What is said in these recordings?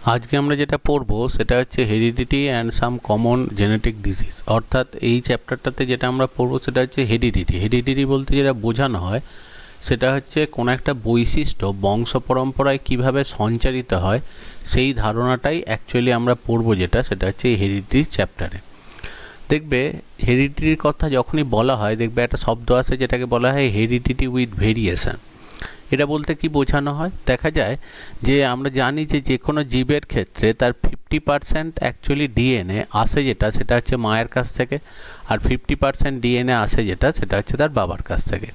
আজকে আমরা যেটা পড়বো সেটা হচ্ছে heredity and some common genetic disease. অর্থাৎ এই চ্যাপ্টারটাতে যেটা আমরা পড়বো সেটা হচ্ছে হেরিডিটি। হেরিডিটি বলতে যেটা বোঝানো হয় সেটা হচ্ছে কোনো একটা বৈশিষ্ট্য বংশ পরম্পরায় কীভাবে সঞ্চারিত হয় সেই ধারণাটাই অ্যাকচুয়ালি আমরা পড়বো, যেটা সেটা হচ্ছে এই হেরিডিটির চ্যাপ্টারে। দেখবে হেরিডিটির কথা যখনই বলা হয় দেখবে একটা শব্দ আছে যেটাকে বলা হয় হেরিডিটি উইথ ভেরিয়েশন। এটা বলতে কি বোঝানো হয়? দেখা যায় যে আমরা জানি যে যে কোনো জীবের ক্ষেত্রে তার 50% অ্যাকচুয়ালি ডিএনএ আসে যেটা সেটা হচ্ছে মায়ের কাছ থেকে, আর 50% ডিএনএ আসে যেটা সেটা হচ্ছে তার বাবার কাছ থেকে।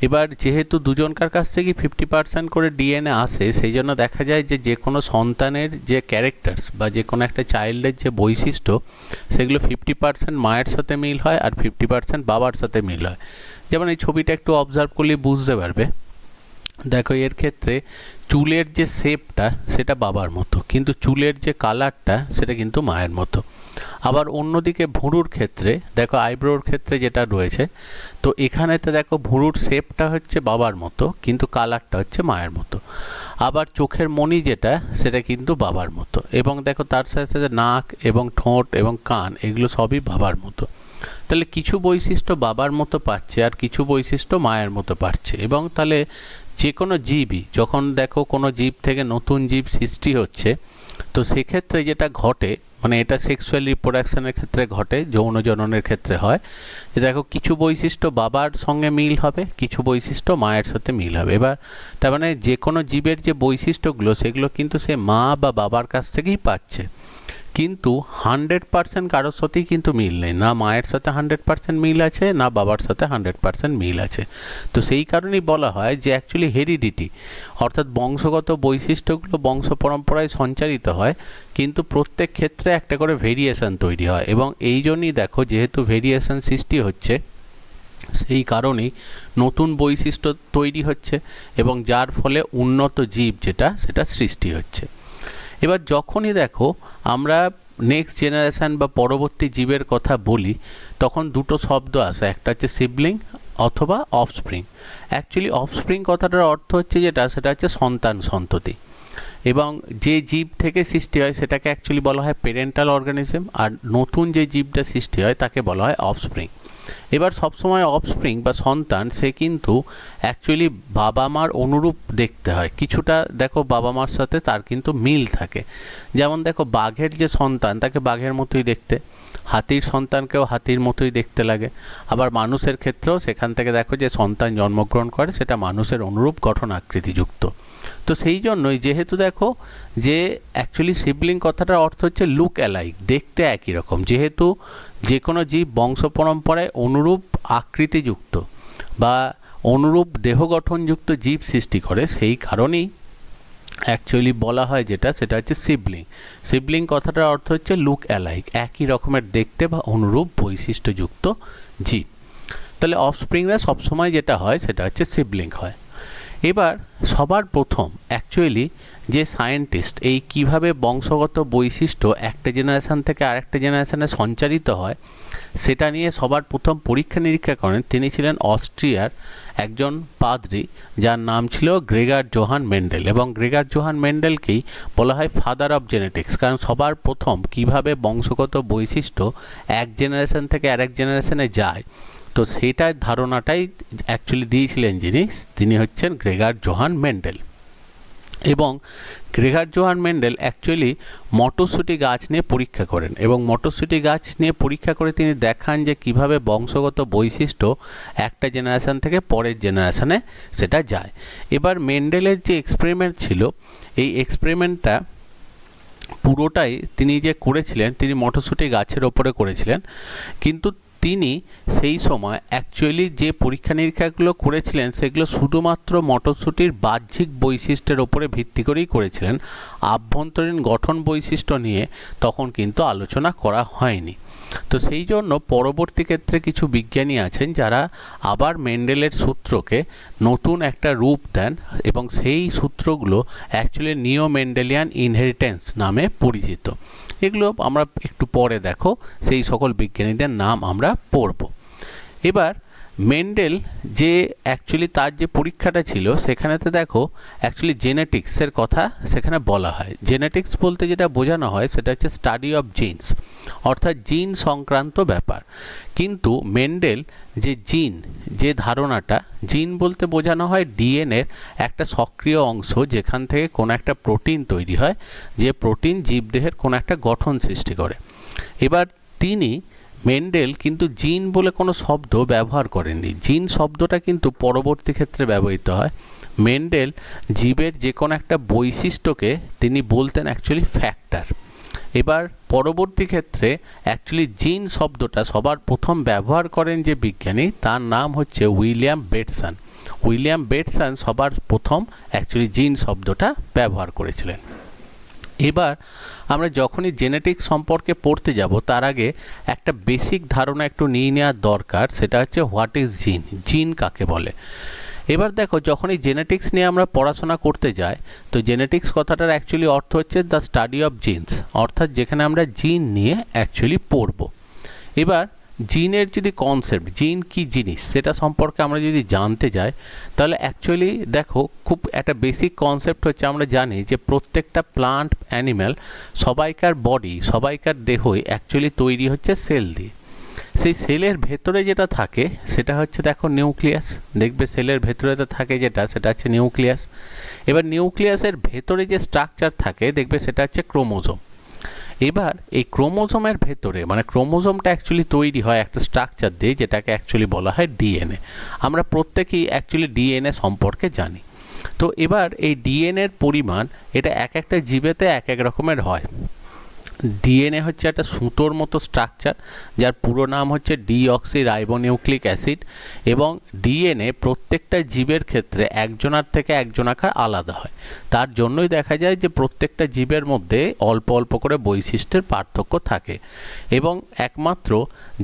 এবার যেহেতু দুজনকার কাছ থেকেই 50% করে ডিএনএ আসে, সেই জন্য দেখা যায় যে যে কোনো সন্তানের যে ক্যারেক্টার্স বা যে কোনো একটা চাইল্ডের যে বৈশিষ্ট্য সেগুলো 50% মায়ের সাথে মিল হয় আর 50% বাবার সাথে মিল হয়। যেমন এই ছবিটা একটু অবজার্ভ করলে বুঝতে পারবে। দেখো এর ক্ষেত্রে চুলের যে শেপটা সেটা বাবার মতো, কিন্তু চুলের যে কালারটা সেটা কিন্তু মায়ের মতো। আবার অন্যদিকে ভুরুর ক্ষেত্রে দেখো, আইব্রোর ক্ষেত্রে যেটা রয়েছে, তো এখানেতে দেখো ভুরুর শেপটা হচ্ছে বাবার মতো কিন্তু কালারটা হচ্ছে মায়ের মতো। আবার চোখের মণি যেটা সেটা কিন্তু বাবার মতো, এবং দেখো তার সাথে সাথে নাক এবং ঠোঁট এবং কান এগুলো সবই বাবার মতো। তাহলে কিছু বৈশিষ্ট্য বাবার মতো পাচ্ছে আর কিছু বৈশিষ্ট্য মায়ের মতো পাচ্ছে। এবং তাহলে যে কোনো জীবই যখন দেখো কোনো জীব থেকে নতুন জীব সৃষ্টি হচ্ছে, তো সেক্ষেত্রে যেটা ঘটে, মানে এটা সেক্সুয়াল রিপ্রোডাকশনের ক্ষেত্রে ঘটে, যৌন জননের ক্ষেত্রে হয় যে দেখো কিছু বৈশিষ্ট্য বাবার সঙ্গে মিল হবে, কিছু বৈশিষ্ট্য মায়ের সাথে মিল হবে। এবার তার মানে যে কোনো জীবের যে বৈশিষ্ট্যগুলো সেগুলো কিন্তু সে মা বা বাবার কাছ থেকেই পাচ্ছে, কিন্তু 100% কারোর সাথেই কিন্তু মিল নেই, না মায়ের সাথে 100% মিল আছে না বাবার সাথে 100% মিল আছে। তো সেই কারণেই বলা হয় যে অ্যাকচুয়ালি হেরিডিটি অর্থাৎ বংশগত বৈশিষ্ট্যগুলো বংশ পরম্পরায় সঞ্চারিত হয়, কিন্তু প্রত্যেক ক্ষেত্রে একটা করে ভেরিয়েশন তৈরি হয়। এবং এই জন্যই দেখো যেহেতু ভেরিয়েশন সৃষ্টি হচ্ছে সেই কারণেই নতুন বৈশিষ্ট্য তৈরি হচ্ছে এবং যার ফলে উন্নত জীব যেটা সেটা সৃষ্টি হচ্ছে। এবার যখনই দেখো আমরা নেক্সট জেনারেশান বা পরবর্তী জীবের কথা বলি তখন দুটো শব্দ আসে, একটা হচ্ছে সিবলিং অথবা অফস্প্রিং। অ্যাকচুয়ালি অফস্প্রিং কথাটার অর্থ হচ্ছে যেটা সেটা হচ্ছে সন্তান সন্ততি, এবং যে জীব থেকে সৃষ্টি হয় সেটাকে অ্যাকচুয়ালি বলা হয় প্যারেন্টাল অর্গানিজম, আর নতুন যে জীবটা সৃষ্টি হয় তাকে বলা হয় অফস্প্রিং। এবার সবসময় অফস্প্রিং বা সন্তান সে কিন্তু অ্যাকচুয়ালি বাবা মার অনুরূপ দেখতে হয়, কিছুটা দেখো বাবা মার সাথে তার কিন্তু মিল থাকে। যেমন দেখো বাঘের যে সন্তান তাকে বাঘের মতোই দেখতে, হাতির সন্তানকেও হাতির মতোই দেখতে লাগে। আবার মানুষের ক্ষেত্রেও সেখান থেকে দেখো যে সন্তান জন্মগ্রহণ করে সেটা মানুষের অনুরূপ গঠন আকৃতিযুক্ত। তো সেই জন্যই যেহেতু দেখো যে অ্যাকচুয়ালি সিবলিং কথাটার অর্থ হচ্ছে লুক অ্যালাইক, দেখতে একই রকম, যেহেতু যে কোনো জীব বংশ পরম্পরায় অনুরূপ আকৃতিযুক্ত বা অনুরূপ দেহ গঠনযুক্ত জীব সৃষ্টি করে, সেই কারণেই অ্যাকচুয়ালি বলা হয় যেটা সেটা হচ্ছে সিবলিং। সিবলিং কথাটার অর্থ হচ্ছে লুক অ্যালাইক, একই রকমের দেখতে বা অনুরূপ বৈশিষ্ট্যযুক্ত জীব। তাহলে অফস্প্রিংরা সবসময় যেটা হয় সেটা হচ্ছে সিবলিং হয়। এবার সবার প্রথম অ্যাকচুয়ালি যে সায়েন্টিস্ট এই কিভাবে বংশগত বৈশিষ্ট্য একটা জেনারেশান থেকে আরেকটা জেনারেশানে সঞ্চারিত হয় সেটা নিয়ে সবার প্রথম পরীক্ষা নিরীক্ষা করেন তিনি ছিলেন অস্ট্রিয়ার একজন পাদ্রী, যার নাম ছিল গ্রেগার জোহান মেন্ডেল। এবং গ্রেগার জোহান মেন্ডেলকেই বলা হয় ফাদার অফ জেনেটিক্স, কারণ সবার প্রথম কিভাবে বংশগত বৈশিষ্ট্য এক জেনারেশান থেকে আরেক জেনারেশানে যায় তো সেইটার ধারণাটাই অ্যাকচুয়ালি দিয়েছিলেন তিনি হচ্ছেন গ্রেগার জোহান মেন্ডেল। এবং গ্রেগার জোহান মেন্ডেল অ্যাকচুয়ালি মটরশুঁটি গাছ নিয়ে পরীক্ষা করেন, এবং মটরশুঁটি গাছ নিয়ে পরীক্ষা করে তিনি দেখান যে কিভাবে বংশগত বৈশিষ্ট্য একটা জেনারেশান থেকে পরের জেনারেশানে সেটা যায়। এবার মেন্ডেলের যে এক্সপেরিমেন্ট ছিল এই এক্সপেরিমেন্টটা পুরোটাই তিনি যে করেছিলেন তিনি মটরশুঁটি গাছের ওপরে করেছিলেন, কিন্তু তিনি সেই সময় অ্যাকচুয়ালি যে পরীক্ষা নিরীক্ষাগুলো করেছিলেন সেগুলো শুধুমাত্র মটরশুঁটির বাহ্যিক বৈশিষ্ট্যের ওপরে ভিত্তি করেই করেছিলেন, আভ্যন্তরীণ গঠন বৈশিষ্ট্য নিয়ে তখন কিন্তু আলোচনা করা হয়নি। তো সেই জন্য পরবর্তী ক্ষেত্রে কিছু বিজ্ঞানী আছেন যারা আবার মেন্ডেলের সূত্রকে নতুন একটা রূপ দেন, এবং সেই সূত্রগুলো অ্যাকচুয়ালি নিও মেন্ডেলিয়ান ইনহেরিটেন্স নামে পরিচিত। এগুলো আমরা একটু পরে দেখো সেই সকল বিজ্ঞানীদের নাম আমরা পড়ব। এবার মেন্ডেল যে অ্যাকচুয়ালি তার যে পরীক্ষাটা ছিল সেখানেতে দেখো অ্যাকচুয়ালি জেনেটিক্সের কথা সেখানে বলা হয়। জেনেটিক্স বলতে যেটা বোঝানো হয় সেটা হচ্ছে স্টাডি অফ জিনস, অর্থাৎ জিন সংক্রান্ত ব্যাপার। কিন্তু মেন্ডেল যে জিন, যে ধারণাটা, জিন বলতে বোঝানো হয় ডিএনএর একটা সক্রিয় অংশ যেখান থেকে কোনো একটা প্রোটিন তৈরি হয়, যে প্রোটিন জীবদেহের কোনো একটা গঠন সৃষ্টি করে। এবার মেন্ডেল কিন্তু জিন বলে কোনো শব্দ ব্যবহার করেননি। জিন শব্দটা কিন্তু পরবর্তী ক্ষেত্রে ব্যবহৃত হয়। মেন্ডেল জীবের যে কোনো একটা বৈশিষ্ট্যকে তিনি বলতেন অ্যাকচুয়ালি ফ্যাক্টর। এবার পরবর্তী ক্ষেত্রে অ্যাকচুয়ালি জিন শব্দটা সবার প্রথম ব্যবহার করেন যে বিজ্ঞানী, তার নাম হচ্ছে উইলিয়াম বেটসন। উইলিয়াম বেটসন সবার প্রথম অ্যাকচুয়ালি জিন শব্দটা ব্যবহার করেছিলেন। এবার আমরা যখনই জেনেটিক্স সম্পর্কে পড়তে যাব তার আগে একটা বেসিক ধারণা একটু নিয়ে নেওয়ার দরকার, সেটা হচ্ছে হোয়াট ইজ জিন, জিন কাকে বলে। এবার দেখো যখনই জেনেটিক্স নিয়ে আমরা পড়াশোনা করতে যাই তো জেনেটিক্স কথাটার অ্যাকচুয়ালি অর্থ হচ্ছে দ্য স্টাডি অফ জিনস, অর্থাৎ যেখানে আমরা জিন নিয়ে অ্যাকচুয়ালি পড়ব। এবার জিনের যদি কনসেপ্ট, জিন কি জিনিস সেটা সম্পর্কে আমরা যদি জানতে যাই তাহলে অ্যাকচুয়ালি দেখো খুব একটা বেসিক কনসেপ্ট হচ্ছে, আমরা জানি যে প্রত্যেকটা প্লান্ট, অ্যানিম্যাল, সবাইকার বডি, সবাইকার দেহই অ্যাকচুয়ালি তৈরি হচ্ছে সেল দিয়ে। সেই সেলের ভেতরে যেটা থাকে সেটা হচ্ছে দেখো নিউক্লিয়াস। দেখবে সেলের ভেতরে তো থাকে যেটা, সেটা হচ্ছে নিউক্লিয়াস। এবার নিউক্লিয়াসের ভেতরে যে স্ট্রাকচার থাকে দেখবে সেটা হচ্ছে ক্রোমোজোম। এবার এই ক্রোমোজোমের ভেতরে মানে ক্রোমোজোমটা অ্যাকচুয়ালি তৈরি হয় একটা স্ট্রাকচার দিয়ে যেটাকে অ্যাকচুয়ালি বলা হয় ডিএনএ। আমরা প্রত্যেকেই অ্যাকচুয়ালি ডিএনএ সম্পর্কে জানি। তো এবার এই ডিএনএর পরিমাণ এটা এক একটা জীবেতে এক এক রকমের হয়। ডিএনএ হচ্ছে একটা সুতোর মতো স্ট্রাকচার যার পুরো নাম হচ্ছে ডিঅক্সি রাইবোনিউক্লিক অ্যাসিড, এবং ডিএনএ প্রত্যেকটা জীবের ক্ষেত্রে একজনার থেকে একজনাকার আলাদা হয়। তার জন্যই দেখা যায় যে প্রত্যেকটা জীবের মধ্যে অল্প অল্প করে বৈশিষ্ট্যের পার্থক্য থাকে, এবং একমাত্র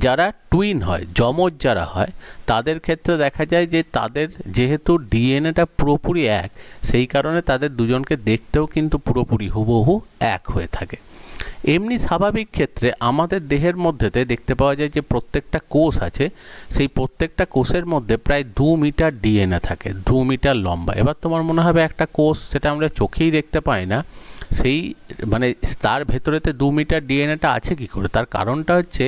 যারা টুইন হয়, যমজ যারা হয়, তাদের ক্ষেত্রে দেখা যায় যে তাদের যেহেতু ডিএনএটা পুরোপুরি এক, সেই কারণে তাদের দুজনকে দেখতেও কিন্তু পুরোপুরি হুবহু এক হয়ে থাকে। এমনি স্বাভাবিক ক্ষেত্রে আমাদের দেহের মধ্যেতে দেখতে পাওয়া যায় যে প্রত্যেকটা কোষ আছে, সেই প্রত্যেকটা কোষের মধ্যে প্রায় 2 মিটার ডিএনএ থাকে, 2 মিটার লম্বা। এবার তোমার মনে হবে একটা কোষ, সেটা আমরা চোখেই দেখতে পাই না, সেই মানে তার ভেতরেতে 2 মিটার ডিএনএটা আছে কি করে? তার কারণটা হচ্ছে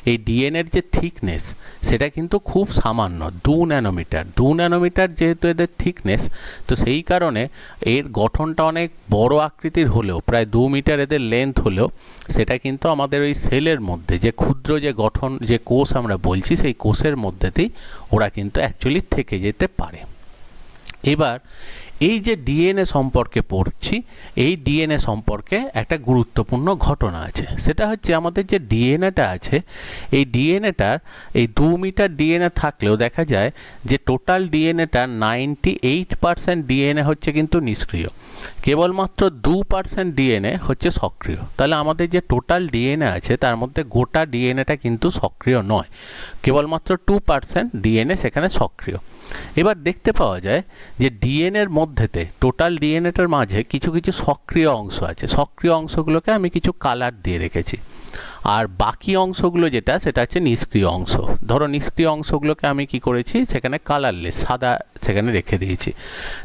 এই ডিএনএর যে থিকনেস সেটা কিন্তু খুব সামান্য, 2 ন্যানোমিটার। 2 ন্যানোমিটার যেহেতু এদের থিকনেস, তো সেই কারণে এর গঠনটা অনেক বড় আকৃতির হলেও, প্রায় 2 মিটার এদের লেন্থ হলেও, সেটা কিন্তু আমাদের ওই সেলের মধ্যে যে ক্ষুদ্র যে গঠন, যে কোষ আমরা বলছি, সেই কোষের মধ্যেতেই ওরা কিন্তু অ্যাকচুয়ালি থেকে যেতে পারে। এবার এই যে ডিএনএ সম্পর্কে পড়ছি, এই ডিএনএ সম্পর্কে একটা গুরুত্বপূর্ণ ঘটনা আছে। সেটা হচ্ছে আমাদের যে ডিএনএটা আছে, এই ডিএনএটার এই 2 মিটার ডিএনএ থাকলেও দেখা যায় যে টোটাল ডিএনএটা 98% ডিএনএ হচ্ছে কিন্তু নিষ্ক্রিয়, কেবলমাত্র 2% ডিএনএ হচ্ছে সক্রিয়। তাহলে আমাদের যে টোটাল ডিএনএ আছে তার মধ্যে গোটা ডিএনএটা কিন্তু সক্রিয় নয়, কেবলমাত্র 2% ডিএনএ সেখানে সক্রিয়। এবার দেখতে পাওয়া যায় যে ডিএনএর মধ্যেতে, টোটাল ডিএনএটার মাঝে কিছু কিছু সক্রিয় অংশ আছে। সক্রিয় অংশগুলোকে আমি কিছু কালার দিয়ে রেখেছি, আর বাকি অংশগুলো যেটা, সেটা হচ্ছে নিষ্ক্রিয় অংশ। ধরো নিষ্ক্রিয় অংশগুলোকে আমি কি করেছি, সেখানে কালারলেস, সাদা সেখানে রেখে দিয়েছি।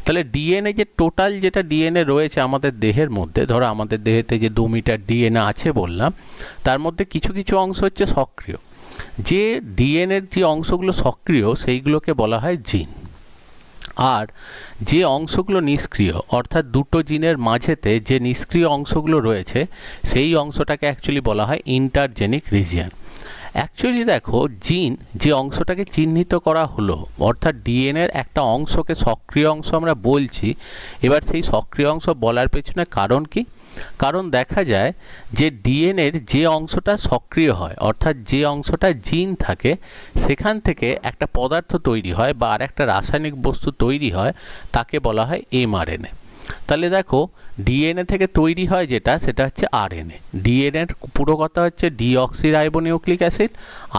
তাহলে ডিএনএ যে টোটাল যেটা ডিএনএ রয়েছে আমাদের দেহের মধ্যে, ধরো আমাদের দেহেতে যে 2 মিটার ডিএনএ আছে বললাম, তার মধ্যে কিছু কিছু অংশ হচ্ছে সক্রিয়। যে ডিএনএর যে অংশগুলো সক্রিয় সেইগুলোকে বলা হয় জিন, আর যে অংশগুলো নিষ্ক্রিয়, অর্থাৎ দুটো জিনের মাঝেতে যে নিষ্ক্রিয় অংশগুলো রয়েছে, সেই অংশটাকে অ্যাকচুয়ালি বলা হয় ইন্টারজেনিক রিজিয়ন। অ্যাকচুয়ালি দেখো জিন যে অংশটাকে চিহ্নিত করা হলো, অর্থাৎ ডিএনএর একটা অংশকে সক্রিয় অংশ আমরা বলছি। এবার সেই সক্রিয় অংশ বলার পেছনে কারণ কি? কারণ দেখা যায় যে ডিএনএর যে অংশটা সক্রিয় হয়, অর্থাৎ যে অংশটা জিন থাকে, সেখান থেকে একটা পদার্থ তৈরি হয় বা আর একটা রাসায়নিক বস্তু তৈরি হয়, তাকে বলা হয় এমআরএনএ। তাহলে দেখো ডিএনএ থেকে তৈরি হয় যেটা, সেটা হচ্ছে আরএনএ। ডিএনএর পুরো কথা হচ্ছে ডিঅক্সি রাইবোনিউক্লিক অ্যাসিড,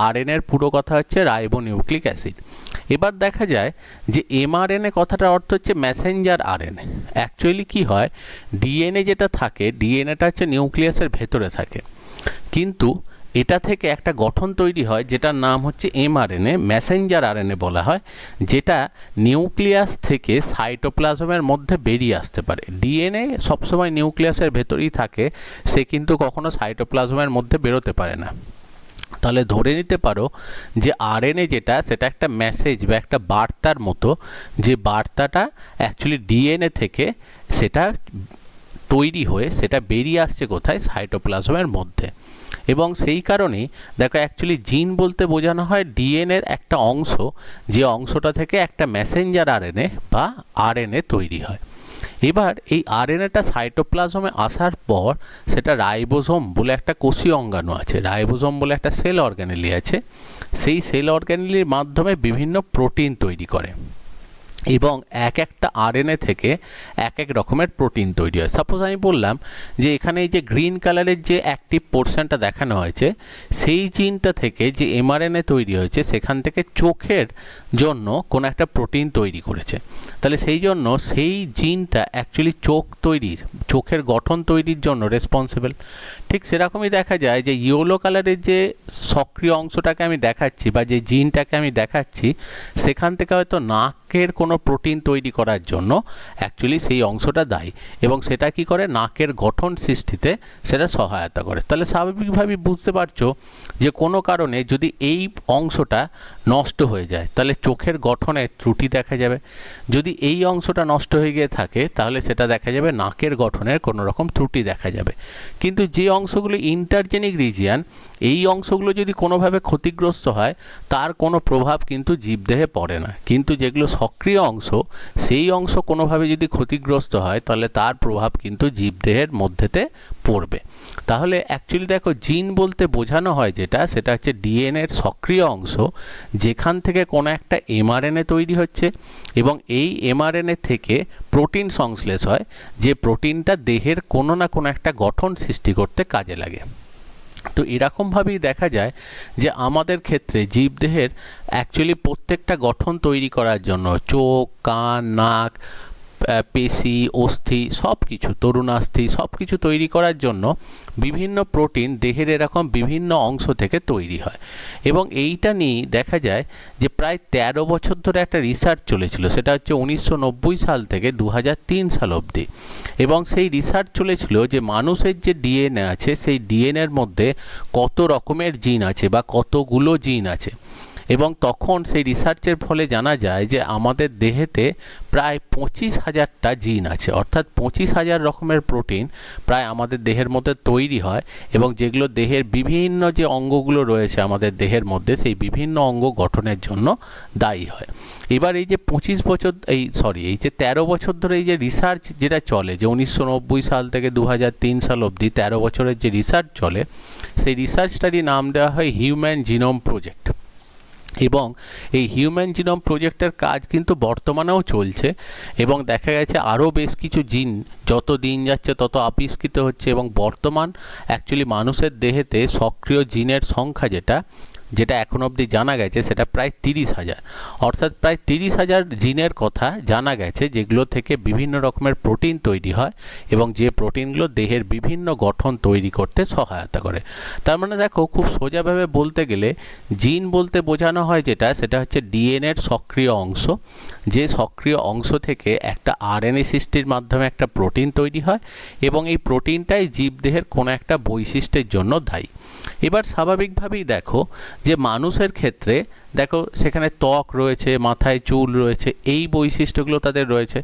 আরএনএর পুরো কথা হচ্ছে রাইবোনিউক্লিক অ্যাসিড। এবার দেখা যায় যে এমআরএনএ কথাটার অর্থ হচ্ছে মেসেঞ্জার আরএনএ। অ্যাকচুয়ালি কি হয়, ডিএনএ যেটা থাকে, ডিএনএটা হচ্ছে নিউক্লিয়াসের ভেতরে থাকে, কিন্তু এটা থেকে একটা গঠন তৈরি হয় যেটার নাম হচ্ছে এমআরএনএ, মেসেঞ্জার আরএনএ বলা হয়, যেটা নিউক্লিয়াস থেকে সাইটোপ্লাজমের মধ্যে বেরিয়ে আসতে পারে। ডিএনএ সবসময় নিউক্লিয়াসের ভেতরেই থাকে, সে কিন্তু কখনো সাইটোপ্লাজমের মধ্যে বেরোতে পারে না। তাহলে ধরে নিতে পারো যে আরএনএ যেটা, সেটা একটা মেসেজ বা একটা বার্তার মতো, যে বার্তাটা অ্যাকচুয়ালি ডিএনএ থেকে সেটা তৈরি হয়ে সেটা বেরিয়ে আসছে কোথায়, সাইটোপ্লাজমের মধ্যে। এবং সেই কারণেই দেখো অ্যাকচুয়ালি জিন বলতে বোঝানো হয় ডিএনএর একটা অংশ, যে অংশটা থেকে একটা মেসেঞ্জার আরএনএ বা আরএনএ তৈরি হয়। এবার এই আরএনএটা সাইটোপ্লাজমে আসার পর সেটা রাইবোসোম বলে একটা কোষীয় অঙ্গাণু আছে, রাইবোসোম বলে একটা সেল অর্গানেলি আছে, সেই সেল অর্গানেলির মাধ্যমে বিভিন্ন প্রোটিন তৈরি করে এবং এক একটা আরএনএ থেকে এক এক রকমের প্রোটিন তৈরি হয়। সাপোজ আমি বললাম যে এখানে এই যে গ্রিন কালারের যে অ্যাক্টিভ পোর্শনটা দেখানো হয়েছে, সেই জিনটা থেকে যে এমআরএনএ তৈরি হয়েছে, সেখান থেকে চোখের জন্য কোনো একটা প্রোটিন তৈরি করেছে। তাহলে সেই জন্য সেই জিনটা অ্যাকচুয়ালি চোখের গঠন তৈরির জন্য রেসপন্সিবল। ঠিক সেরকমই দেখা যায় যে ইয়েলো কালারের যে সক্রিয় অংশটাকে আমি দেখাচ্ছি বা যে জিনটাকে আমি দেখাচ্ছি, সেখান থেকে হয়তো নাকের কোনো প্রোটিন তৈরি করার জন্য অ্যাকচুয়ালি সেই অংশটা দায়ী, এবং সেটা কি করে, নাকের গঠন সৃষ্টিতে সেটা সহায়তা করে। তাহলে স্বাভাবিকভাবেই বুঝতে পারছো যে কোনো কারণে যদি এই অংশটা নষ্ট হয়ে যায় তাহলে চোখের গঠনে ত্রুটি দেখা যাবে। যদি এই অংশটা নষ্ট হয়ে গিয়ে থাকে তাহলে সেটা দেখা যাবে নাকের গঠনের কোনো রকম ত্রুটি দেখা যাবে। কিন্তু যে অংশগুলো ইন্টারজেনিক রিজিয়ান, এই অংশগুলো যদি কোনোভাবে ক্ষতিগ্রস্ত হয় তার কোনো প্রভাব কিন্তু জীবদেহে পড়ে না। কিন্তু যেগুলো সক্রিয় অংশ, সেই অংশ কোনোভাবে যদি ক্ষতিগ্রস্ত হয় তাহলে তার প্রভাব কিন্তু জীবদেহের মধ্যেতে পড়বে। তাহলে অ্যাকচুয়ালি দেখো জিন বলতে বোঝানো হয় যেটা, সেটা হচ্ছে ডিএনএর সক্রিয় অংশ, যেখান থেকে কোনো একটা এমআরএনএ তৈরি হচ্ছে এবং এই এমআরএনএ থেকে প্রোটিন সংশ্লেষ হয়, যে প্রোটিনটা দেহের কোনো না কোনো একটা গঠন সৃষ্টি করতে কাজে লাগে। তো এরকমভাবেই দেখা যায় যে আমাদের ক্ষেত্রে জীবদেহের অ্যাকচুয়ালি প্রত্যেকটা গঠন তৈরি করার জন্য চোখ, কান, নাক, পেশি, অস্থি, সব কিছু, তরুণাস্থি, সব কিছু তৈরি করার জন্য বিভিন্ন প্রোটিন দেহের এরকম বিভিন্ন অংশ থেকে তৈরি হয়। এবং এইটা নিয়েই দেখা যায় যে প্রায় 13 বছর ধরে একটা রিসার্চ চলেছিল, সেটা হচ্ছে 1990 সাল থেকে 2003 সাল অবধি। এবং সেই রিসার্চ চলেছিল যে মানুষের যে ডিএনএ আছে, সেই ডিএনএর মধ্যে কত রকমের জিন আছে বা কতগুলো জিন আছে। এবং তখন সেই রিসার্চের ফলে জানা যায় যে আমাদের দেহেতে প্রায় 25,000টা জিন আছে, অর্থাৎ 25,000 রকমের প্রোটিন প্রায় আমাদের দেহের মধ্যে তৈরি হয়, এবং যেগুলো দেহের বিভিন্ন যে অঙ্গগুলো রয়েছে আমাদের দেহের মধ্যে, সেই বিভিন্ন অঙ্গ গঠনের জন্য দায়ী হয়। এবার এই যে 13 বছর ধরে এই যে রিসার্চ যেটা চলে, যে 1990 সাল থেকে 2003 সাল অবধি 13 বছরের যে রিসার্চ চলে, সেই রিসার্চটারই নাম দেওয়া হয় হিউম্যান জিনোম প্রজেক্ট। এবং এই হিউম্যান জিনোম প্রজেক্টের কাজ কিন্তু বর্তমানেও চলছে, এবং দেখা গেছে আরও বেশ কিছু জিন যত দিন যাচ্ছে তত আবিষ্কৃত হচ্ছে, এবং বর্তমান অ্যাকচুয়ালি মানুষের দেহেতে সক্রিয় জিনের সংখ্যা যেটা এখন অবধি জানা গেছে সেটা প্রায় 30,000, অর্থাৎ প্রায় 30,000 জিনের কথা জানা গেছে, যেগুলো থেকে বিভিন্ন রকমের প্রোটিন তৈরি হয় এবং যে প্রোটিনগুলো দেহের বিভিন্ন গঠন তৈরি করতে সহায়তা করে। তার মানে দেখো, খুব সোজাভাবে বলতে গেলে জিন বলতে বোঝানো হয় যেটা, সেটা হচ্ছে ডিএনএর সক্রিয় অংশ, যে সক্রিয় অংশ থেকে একটা আরএনএ সৃষ্টির মাধ্যমে একটা প্রোটিন তৈরি হয়, এবং এই প্রোটিনটাই জীবদেহের কোনো একটা বৈশিষ্ট্যের জন্য দায়ী। এবার স্বাভাবিকভাবেই দেখো যে মানুষের ক্ষেত্রে দেখো সেখানে ত্বক রয়েছে, মাথায় চুল রয়েছে, এই বৈশিষ্ট্যগুলো তাদের রয়েছে।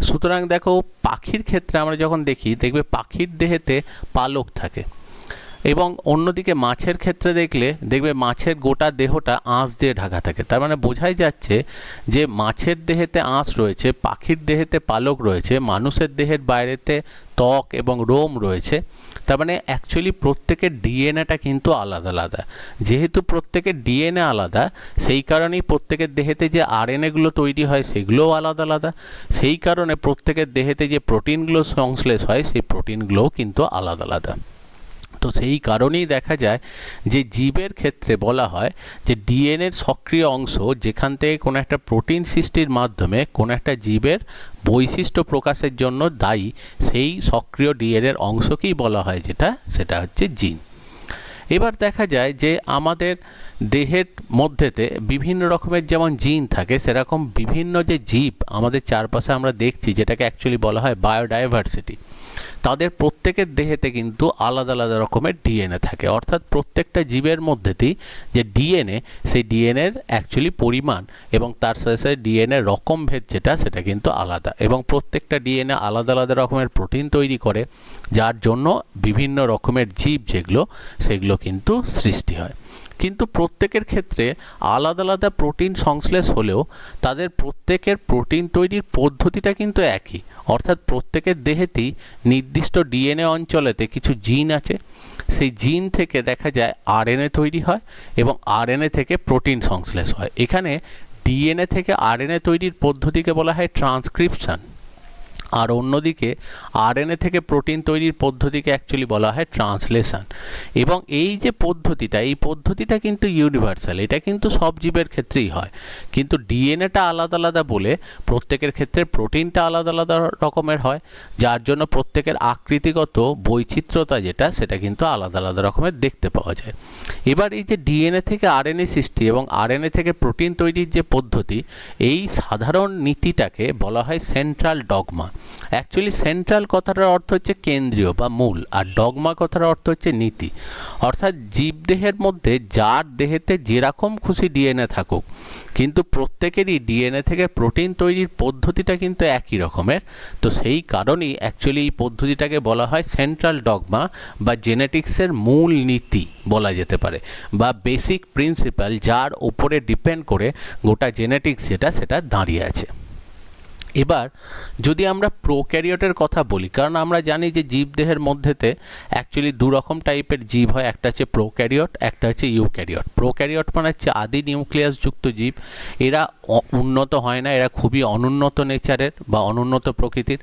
সুতরাং দেখো পাখির ক্ষেত্রে আমরা যখন দেখবে পাখির দেহেতে পালক থাকে, এবং অন্যদিকে মাছের ক্ষেত্রে দেখবে মাছের গোটা দেহটা আঁশ দিয়ে ঢাকা থাকে। তার মানে বোঝাই যাচ্ছে যে মাছের দেহেতে আঁশ রয়েছে, পাখির দেহেতে পালক রয়েছে, মানুষের দেহের বাইরেতে ত্বক এবং রোম রয়েছে। তার মানে অ্যাকচুয়ালি প্রত্যেকের ডিএনএটা কিন্তু আলাদা আলাদা। যেহেতু প্রত্যেকের ডিএনএ আলাদা, সেই কারণেই প্রত্যেকের দেহেতে যে আরএনএগুলো তৈরি হয় সেগুলোও আলাদা আলাদা। সেই কারণে প্রত্যেকের দেহেতে যে প্রোটিনগুলো সংশ্লেষ হয় সেই প্রোটিনগুলোও কিন্তু আলাদা আলাদা। তো সেই কারণেই দেখা যায় যে জীবের ক্ষেত্রে বলা হয় যে ডিএনএর সক্রিয় অংশ যেখান থেকে কোনো একটা প্রোটিন সৃষ্টির মাধ্যমে কোনো একটা জীবের বৈশিষ্ট্য প্রকাশের জন্য দায়ী, সেই সক্রিয় ডিএনএর অংশকেই বলা হয় সেটা হচ্ছে জিন। এবার দেখা যায় যে আমাদের দেহের মধ্যেতে বিভিন্ন রকমের যেমন জিন থাকে, সেরকম বিভিন্ন যে জীব আমাদের চারপাশে আমরা দেখছি, যেটাকে অ্যাকচুয়ালি বলা হয় বায়োডাইভার্সিটি, তাদের প্রত্যেকের দেহেতে কিন্তু আলাদা আলাদা রকমের ডিএনএ থাকে। অর্থাৎ প্রত্যেকটা জীবের মধ্যেতেই যে ডিএনএ, সেই ডিএনএর অ্যাকচুয়ালি পরিমাণ এবং তার সাথে সাথে ডিএনএ রকমভেদ যেটা, সেটা কিন্তু আলাদা, এবং প্রত্যেকটা ডিএনএ আলাদা আলাদা রকমের প্রোটিন তৈরি করে, যার জন্য বিভিন্ন রকমের জীব যেগুলো, সেগুলো কিন্তু সৃষ্টি হয়। কিন্তু প্রত্যেকের ক্ষেত্রে আলাদা আলাদা প্রোটিন সংশ্লেষ হলেও তাদের প্রত্যেকের প্রোটিন তৈরির পদ্ধতিটা কিন্তু একই। অর্থাৎ প্রত্যেকের দেহেতেই নির্দিষ্ট ডিএনএ অঞ্চলেতে কিছু জিন আছে, সেই জিন থেকে দেখা যায় আরএনএ তৈরি হয় এবং আরএনএ থেকে প্রোটিন সংশ্লেষ হয়। এখানে ডিএনএ থেকে আরএনএ তৈরির পদ্ধতিকে বলা হয় ট্রান্সক্রিপশন, আর অন্যদিকে আরএনএ থেকে প্রোটিন তৈরির পদ্ধতিকে অ্যাকচুয়ালি বলা হয় ট্রান্সলেশন। এবং এই যে পদ্ধতিটা, এই পদ্ধতিটা কিন্তু ইউনিভার্সাল, এটা কিন্তু সব জীবের ক্ষেত্রেই হয়। কিন্তু ডিএনএটা আলাদা আলাদা বলে প্রত্যেকের ক্ষেত্রে প্রোটিনটা আলাদা আলাদা রকমের হয়, যার জন্য প্রত্যেকের আকৃতিগত বৈচিত্র্যতা যেটা, সেটা কিন্তু আলাদা আলাদা রকমের দেখতে পাওয়া যায়। এবার এই যে ডিএনএ থেকে আরএনএ সৃষ্টি এবং আরএনএ থেকে প্রোটিন তৈরির যে পদ্ধতি, এই সাধারণ নীতিটাকে বলা হয় সেন্ট্রাল ডগমা। অ্যাকচুয়ালি সেন্ট্রাল কথাটার অর্থ হচ্ছে কেন্দ্রীয় বা মূল, আর ডগমা কথার অর্থ হচ্ছে নীতি। অর্থাৎ জীবদেহের মধ্যে যার দেহেতে যেরকম খুশি ডিএনএ থাকুক, কিন্তু প্রত্যেকেরই ডিএনএ থেকে প্রোটিন তৈরির পদ্ধতিটা কিন্তু একই রকমের। তো সেই কারণেই অ্যাকচুয়ালি এই পদ্ধতিটাকে বলা হয় সেন্ট্রাল ডগমা বা জেনেটিক্সের মূল নীতি বলা যেতে পারে, বা বেসিক প্রিন্সিপাল, যার উপরে ডিপেন্ড করে গোটা জেনেটিক্স যেটা, সেটা দাঁড়িয়ে আছে। এবার যদি আমরা প্রোক্যারিওটের কথা বলি, কারণ আমরা জানি যে জীবদেহের মধ্যেতে অ্যাকচুয়ালি দু রকম টাইপের জীব হয়, একটা হচ্ছে প্রোক্যারিওট, একটা হচ্ছে ইউক্যারিওট। প্রোক্যারিওট মানে হচ্ছে আদি নিউক্লিয়াসযুক্ত জীব, এরা উন্নত হয় না, এরা খুবই অনুন্নত নেচারের বা অনুন্নত প্রকৃতির।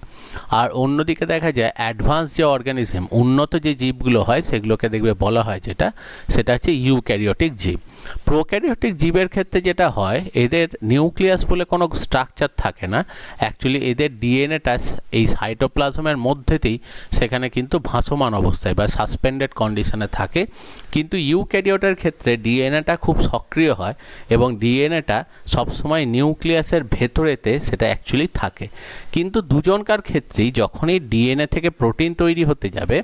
আর অন্যদিকে দেখা যায় অ্যাডভান্স যে অর্গানিজম, উন্নত যে জীবগুলো হয়, সেগুলোকে দেখবে বলা হয় যেটা, সেটা হচ্ছে ইউক্যারিওটিক জীব। প্রোক্যারিওটিক জীবের ক্ষেত্রে যেটা হয়, এদের নিউক্লিয়াস বলে কোনো স্ট্রাকচার থাকে না। অ্যাকচুয়ালি এদের ডিএনএটা এই সাইটোপ্লাজমের মধ্যেতেই সেখানে কিন্তু ভাসমান অবস্থায় বা সাসপেন্ডেড কন্ডিশনে থাকে। কিন্তু ইউক্যারিওটের ক্ষেত্রে ডিএনএটা খুব সক্রিয় হয় এবং ডিএনএটা সবসময় নিউক্লিয়াসের ভেতরেতে সেটা অ্যাকচুয়ালি থাকে। কিন্তু দুজনকার ক্ষেত্রেই যখনই ডিএনএ থেকে প্রোটিন তৈরি হতে যাবে,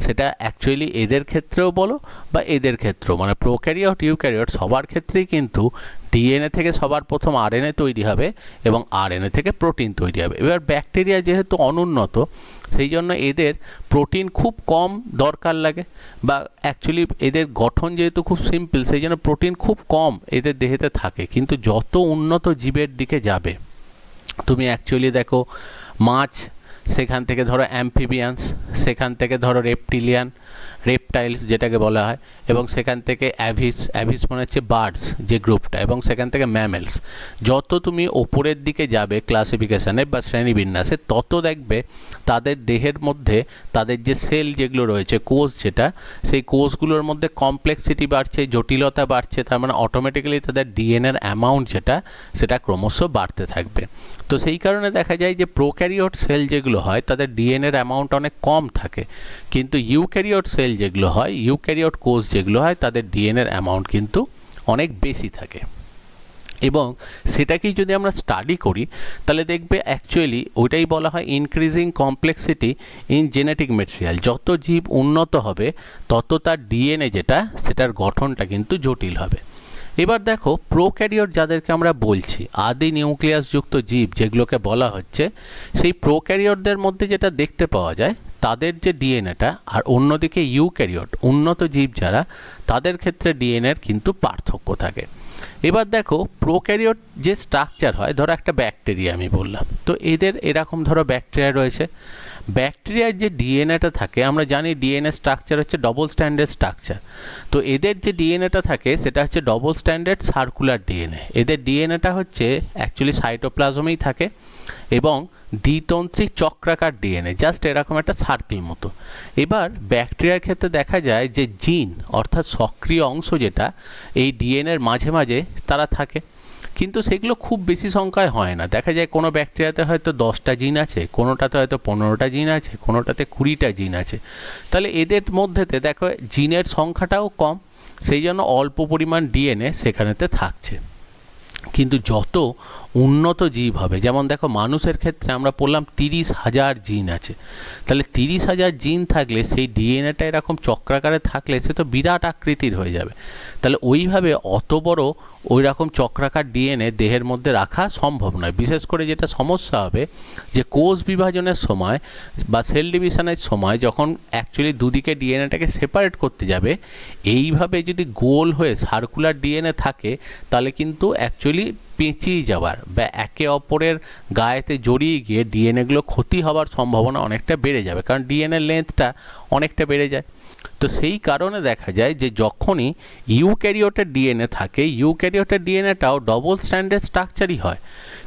সেটা অ্যাকচুয়ালি এদের ক্ষেত্রেও বলো বা এদের ক্ষেত্রেও, মানে প্রোক্যারিওট ইউক্যারিওট সবার ক্ষেত্রেই কিন্তু ডিএনএ থেকে সবার প্রথম আরএনএ তৈরি হবে এবং আরএনএ থেকে প্রোটিন তৈরি হবে। এবার ব্যাকটেরিয়া যেহেতু অনুন্নত, সেই জন্য এদের প্রোটিন খুব কম দরকার লাগে, বা অ্যাকচুয়ালি এদের গঠন যেহেতু খুব সিম্পল, সেই জন্য প্রোটিন খুব কম এদের দেহেতে থাকে। কিন্তু যত উন্নত জীবের দিকে যাবে, তুমি অ্যাকচুয়ালি দেখো মাছ, সেখান থেকে ধরো অ্যাম্ফিবিয়ান্স, সেখান থেকে ধরো রেপটাইলস যেটাকে বলা হয়, এবং সেখান থেকে অ্যাভিস মানে হচ্ছে বার্ডস যে গ্রুপটা, এবং সেখান থেকে ম্যামেলস। যত তুমি ওপরের দিকে যাবে ক্লাসিফিকেশানে বা শ্রেণীবিন্যাসে, তত দেখবে তাদের দেহের মধ্যে তাদের যে সেল যেগুলো রয়েছে, কোষ যেটা, সেই কোষগুলোর মধ্যে কমপ্লেক্সিটি বাড়ছে, জটিলতা বাড়ছে। তার মানে অটোমেটিক্যালি তাদের ডিএনএর অ্যামাউন্ট যেটা, সেটা ক্রমশ বাড়তে থাকবে। তো সেই কারণে দেখা যায় যে প্রোক্যারিওট সেল যেগুলো হয়, তাদের ডিএনএর অ্যামাউন্ট অনেক কম থাকে, কিন্তু ইউক্যারিওট সেল যেগুলো হয়, ইউক্যারিওট কোষ যেগুলো হয়, তাদের ডিএনএর অ্যামাউন্ট কিন্তু অনেক বেশি থাকে। এবং সেটাকেই যদি আমরা স্টাডি করি, তাহলে দেখবে অ্যাকচুয়ালি ওইটাই বলা হয় increasing complexity in genetic material. যত জীব উন্নত হবে, তত তার ডিএনএ যেটা, সেটার গঠনটা কিন্তু জটিল হবে। এবার দেখো প্রোক্যারিওট যাদেরকে আমরা বলছি, আদি নিউক্লিয়াসযুক্ত জীব যেগুলোকে বলা হচ্ছে, সেই প্রোক্যারিওটদের মধ্যে যেটা দেখতে পাওয়া যায়, তাদের যে ডিএনএটা, আর অন্যদিকে ইউক্যারিওট উন্নত জীব যারা, তাদের ক্ষেত্রে ডিএনএর কিন্তু পার্থক্য থাকে। এবার দেখো প্রোক্যারিওট যে স্ট্রাকচার হয়, ধরো একটা ব্যাকটেরিয়া আমি বললাম, তো এদের এরকম ধরো ব্যাকটেরিয়া রয়েছে। ব্যাকটেরিয়ার যে ডিএনএটা থাকে, আমরা জানি ডিএনএ স্ট্রাকচার হচ্ছে ডবল স্ট্যান্ডার্ড স্ট্রাকচার। তো এদের যে ডিএনএটা থাকে, সেটা হচ্ছে ডবল স্ট্যান্ডার্ড সার্কুলার ডিএনএ। এদের ডিএনএটা হচ্ছে অ্যাকচুয়ালি সাইটোপ্লাজমেই থাকে এবং দ্বিতন্ত্রী চক্রাকার ডিএনএ, জাস্ট এরকম একটা সার্কেল মতো। এবার ব্যাকটেরিয়ার ক্ষেত্রে দেখা যায় যে জিন, অর্থাৎ সক্রিয় অংশ যেটা, এই ডিএনএর মাঝে মাঝে তারা থাকে। কিন্তু সেগুলো খুব বেশি সংখ্যায় হয় না। দেখা যায় কোনো ব্যাকটেরিয়াতে হয়তো 10টা জিন আছে, কোনোটাতে হয়তো 15টা জিন আছে, কোনোটাতে 20টা জিন আছে। তাহলে এদের মধ্যেতে দেখো জিনের সংখ্যাটাও কম, সেই জন্য অল্প পরিমাণ ডিএনএ সেখানেতে থাকছে। কিন্তু যত উন্নত জীব হবে, যেমন দেখো মানুষের ক্ষেত্রে আমরা বললাম 30,000 জিন আছে, তাহলে 30,000 জিন থাকলে সেই ডিএনএটা এরকম চক্রাকারে থাকলে সে তো বিরাট আকৃতির হয়ে যাবে। তাহলে ওইভাবে অত বড় ওই রকম চক্রাকার ডিএনএ দেহের মধ্যে রাখা সম্ভব নয়। বিশেষ করে যেটা সমস্যা হবে যে কোষ বিভাজনের সময় বা সেল ডিভিশনের সময় যখন অ্যাকচুয়ালি দুদিকে ডিএনএটাকে সেপারেট করতে যাবে, এইভাবে যদি গোল হয়ে সার্কুলার ডিএনএ থাকে তাহলে কিন্তু অ্যাকচুয়ালি পেঁচিয়ে যাওয়ার বা একে অপরের গায়েতে জড়িয়ে গিয়ে ডিএনএগুলো ক্ষতি হওয়ার সম্ভাবনা অনেকটা বেড়ে যাবে, কারণ ডিএনএ লেন্থটা অনেকটা বেড়ে যায়। তো সেই কারণে দেখা যায় যে যখনই ইউক্যারিওটের ডিএনএ থাকে, ইউক্যারিওটের ডিএনএটাও ডবল স্ট্র্যান্ডেড স্ট্রাকচারই হয়,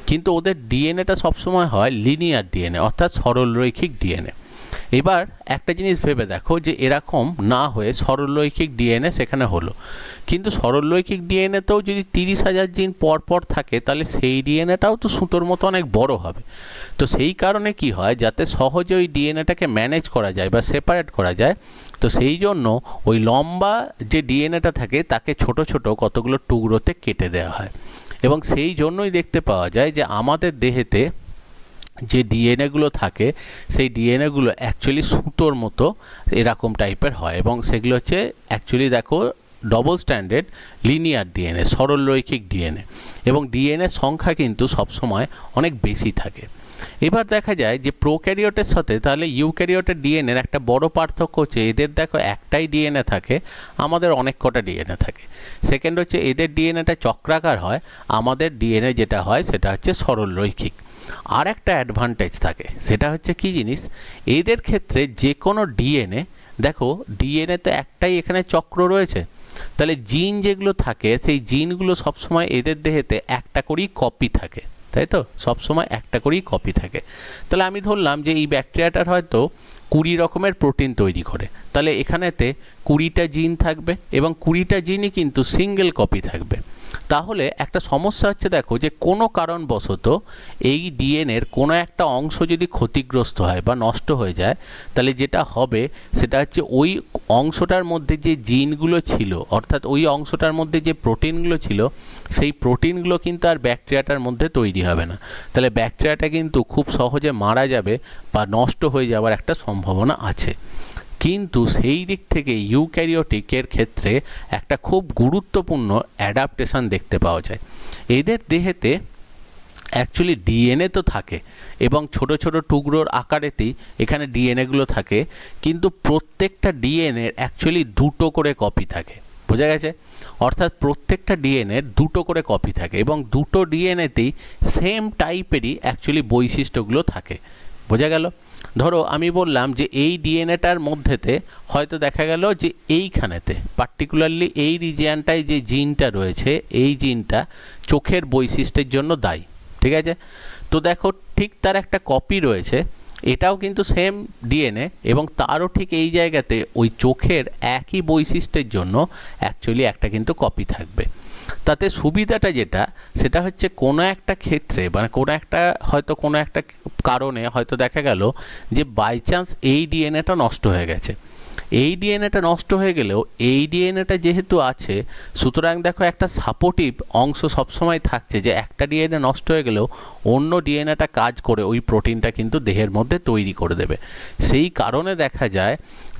কিন্তু ওদের ডিএনএটা সবসময় হয় লিনিয়ার ডিএনএ, অর্থাৎ সরলরৈখিক ডিএনএ। এবার একটা জিনিস ভেবে দেখো যে এরকম না হয়ে সরলরৈখিক ডিএনএ সেখানে হলো, কিন্তু সরলরৈখিক ডিএনএতেও যদি 30,000 জিন পর থাকে তাহলে সেই ডিএনএটাও তো সুতোর মতো অনেক বড় হবে। তো সেই কারণে কি হয়, যাতে সহজে ওই ডিএনএটাকে ম্যানেজ করা যায় বা সেপারেট করা যায়, তো সেই জন্য ওই লম্বা যে ডিএনএটা থাকে তাকে ছোট ছোট কতগুলো টুকরোতে কেটে দেওয়া হয়। এবং সেই জন্যই দেখতে পাওয়া যায় যে আমাদের দেহেতে যে ডিএনএগুলো থাকে সেই ডিএনএগুলো অ্যাকচুয়ালি সুতোর মতো এরকম টাইপের হয়, এবং সেগুলো হচ্ছে অ্যাকচুয়ালি দেখো ডবল স্ট্যান্ডার্ড লিনিয়ার ডিএনএ, সরলরৈখিক ডিএনএ, এবং ডিএনএ সংখ্যা কিন্তু সবসময় অনেক বেশি থাকে। এবার দেখা যায় যে প্রোক্যারিওটের সাথে তাহলে ইউক্যারিওটের ডিএনএর একটা বড় পার্থক্য হচ্ছে এদের দেখো একটাই ডিএনএ থাকে, আমাদের অনেক কটা ডিএনএ থাকে। সেকেন্ড হচ্ছে এদের ডিএনএটা চক্রাকার হয়, আমাদের ডিএনএ যেটা হয় সেটা হচ্ছে সরলরৈখিক। আর একটা অ্যাডভান্টেজ থাকে, সেটা হচ্ছে কি জিনিস, এদের ক্ষেত্রে যে কোনো ডিএনএ দেখো ডিএনএতে একটাই এখানে চক্র রয়েছে, তাহলে জিন যেগুলো থাকে সেই জিনগুলো সবসময় এদের দেহেতে একটা করেই কপি থাকে, তাই তো, সবসময় একটা করেই কপি থাকে। তাহলে আমি ধরলাম যে এই ব্যাকটেরিয়াটার হয়তো 20 রকমের প্রোটিন তৈরি করে, তাহলে এখানেতে 20টা জিন থাকবে এবং 20টা জিনই কিন্তু সিঙ্গেল কপি থাকবে। তাহলে একটা সমস্যা হচ্ছে দেখো যে কোনো কারণবশত এই ডিএনএর কোনো একটা অংশ যদি ক্ষতিগ্রস্ত হয় বা নষ্ট হয়ে যায়, তাহলে যেটা হবে সেটা হচ্ছে ওই অংশটার মধ্যে যে জিনগুলো ছিল, অর্থাৎ ওই অংশটার মধ্যে যে প্রোটিনগুলো ছিল, সেই প্রোটিনগুলো কিন্তু আর ব্যাকটেরিয়াটার মধ্যে তৈরি হবে না। তাহলে ব্যাকটেরিয়াটা কিন্তু খুব সহজে মারা যাবে বা নষ্ট হয়ে যাওয়ার একটা সম্ভাবনা আছে। কিন্তু সেই দিক থেকে ইউক্যারিওটিকের ক্ষেত্রে একটা খুব গুরুত্বপূর্ণ অ্যাডাপ্টেশন দেখতে পাওয়া যায়। এদের দেহেতে অ্যাকচুয়ালি ডিএনএ তো থাকে এবং ছোট ছোট টুকরোর আকারেতেই এখানে ডিএনএগুলো থাকে, কিন্তু প্রত্যেকটা ডিএনএর অ্যাকচুয়ালি 2টো করে কপি থাকে, বোঝা গেছে? অর্থাৎ প্রত্যেকটা ডিএনএর 2টো করে কপি থাকে এবং 2টো ডিএনএতেই সেম টাইপেরই অ্যাকচুয়ালি বৈশিষ্ট্যগুলো থাকে, বোঝা গেল? ধরো আমি বললাম যে এই ডিএনএটার মধ্যেতে হয়তো দেখা গেল যে এইখানেতে পার্টিকুলারলি এই রিজিয়ানটায় যে জিনটা রয়েছে এই জিনটা চোখের বৈশিষ্ট্যের জন্য দায়ী, ঠিক আছে? তো দেখো ঠিক তার একটা কপি রয়েছে, এটাও কিন্তু সেম ডিএনএ এবং তারও ঠিক এই জায়গাতে ওই চোখের একই বৈশিষ্ট্যের জন্য অ্যাকচুয়ালি একটা কিন্তু কপি থাকবে। তাতে সুবিধাটা যেটা সেটা হচ্ছে কোনো একটা ক্ষেত্রে মানে কোনো একটা হয়তো কোনো একটা কারণে হয়তো দেখা গেল যে বাই চান্স এই ডিএনএটা নষ্ট হয়ে গেছে, এই ডিএনএটা নষ্ট হয়ে গেলেও এই ডিএনএটা যেহেতু আছে, সুতরাং দেখো একটা সাপোর্টিভ অংশ সবসময় থাকছে যে একটা ডিএনএ নষ্ট হয়ে গেলেও অন্য ডিএনএটা কাজ করে ওই প্রোটিনটা কিন্তু দেহের মধ্যে তৈরি করে দেবে। সেই কারণে দেখা যায়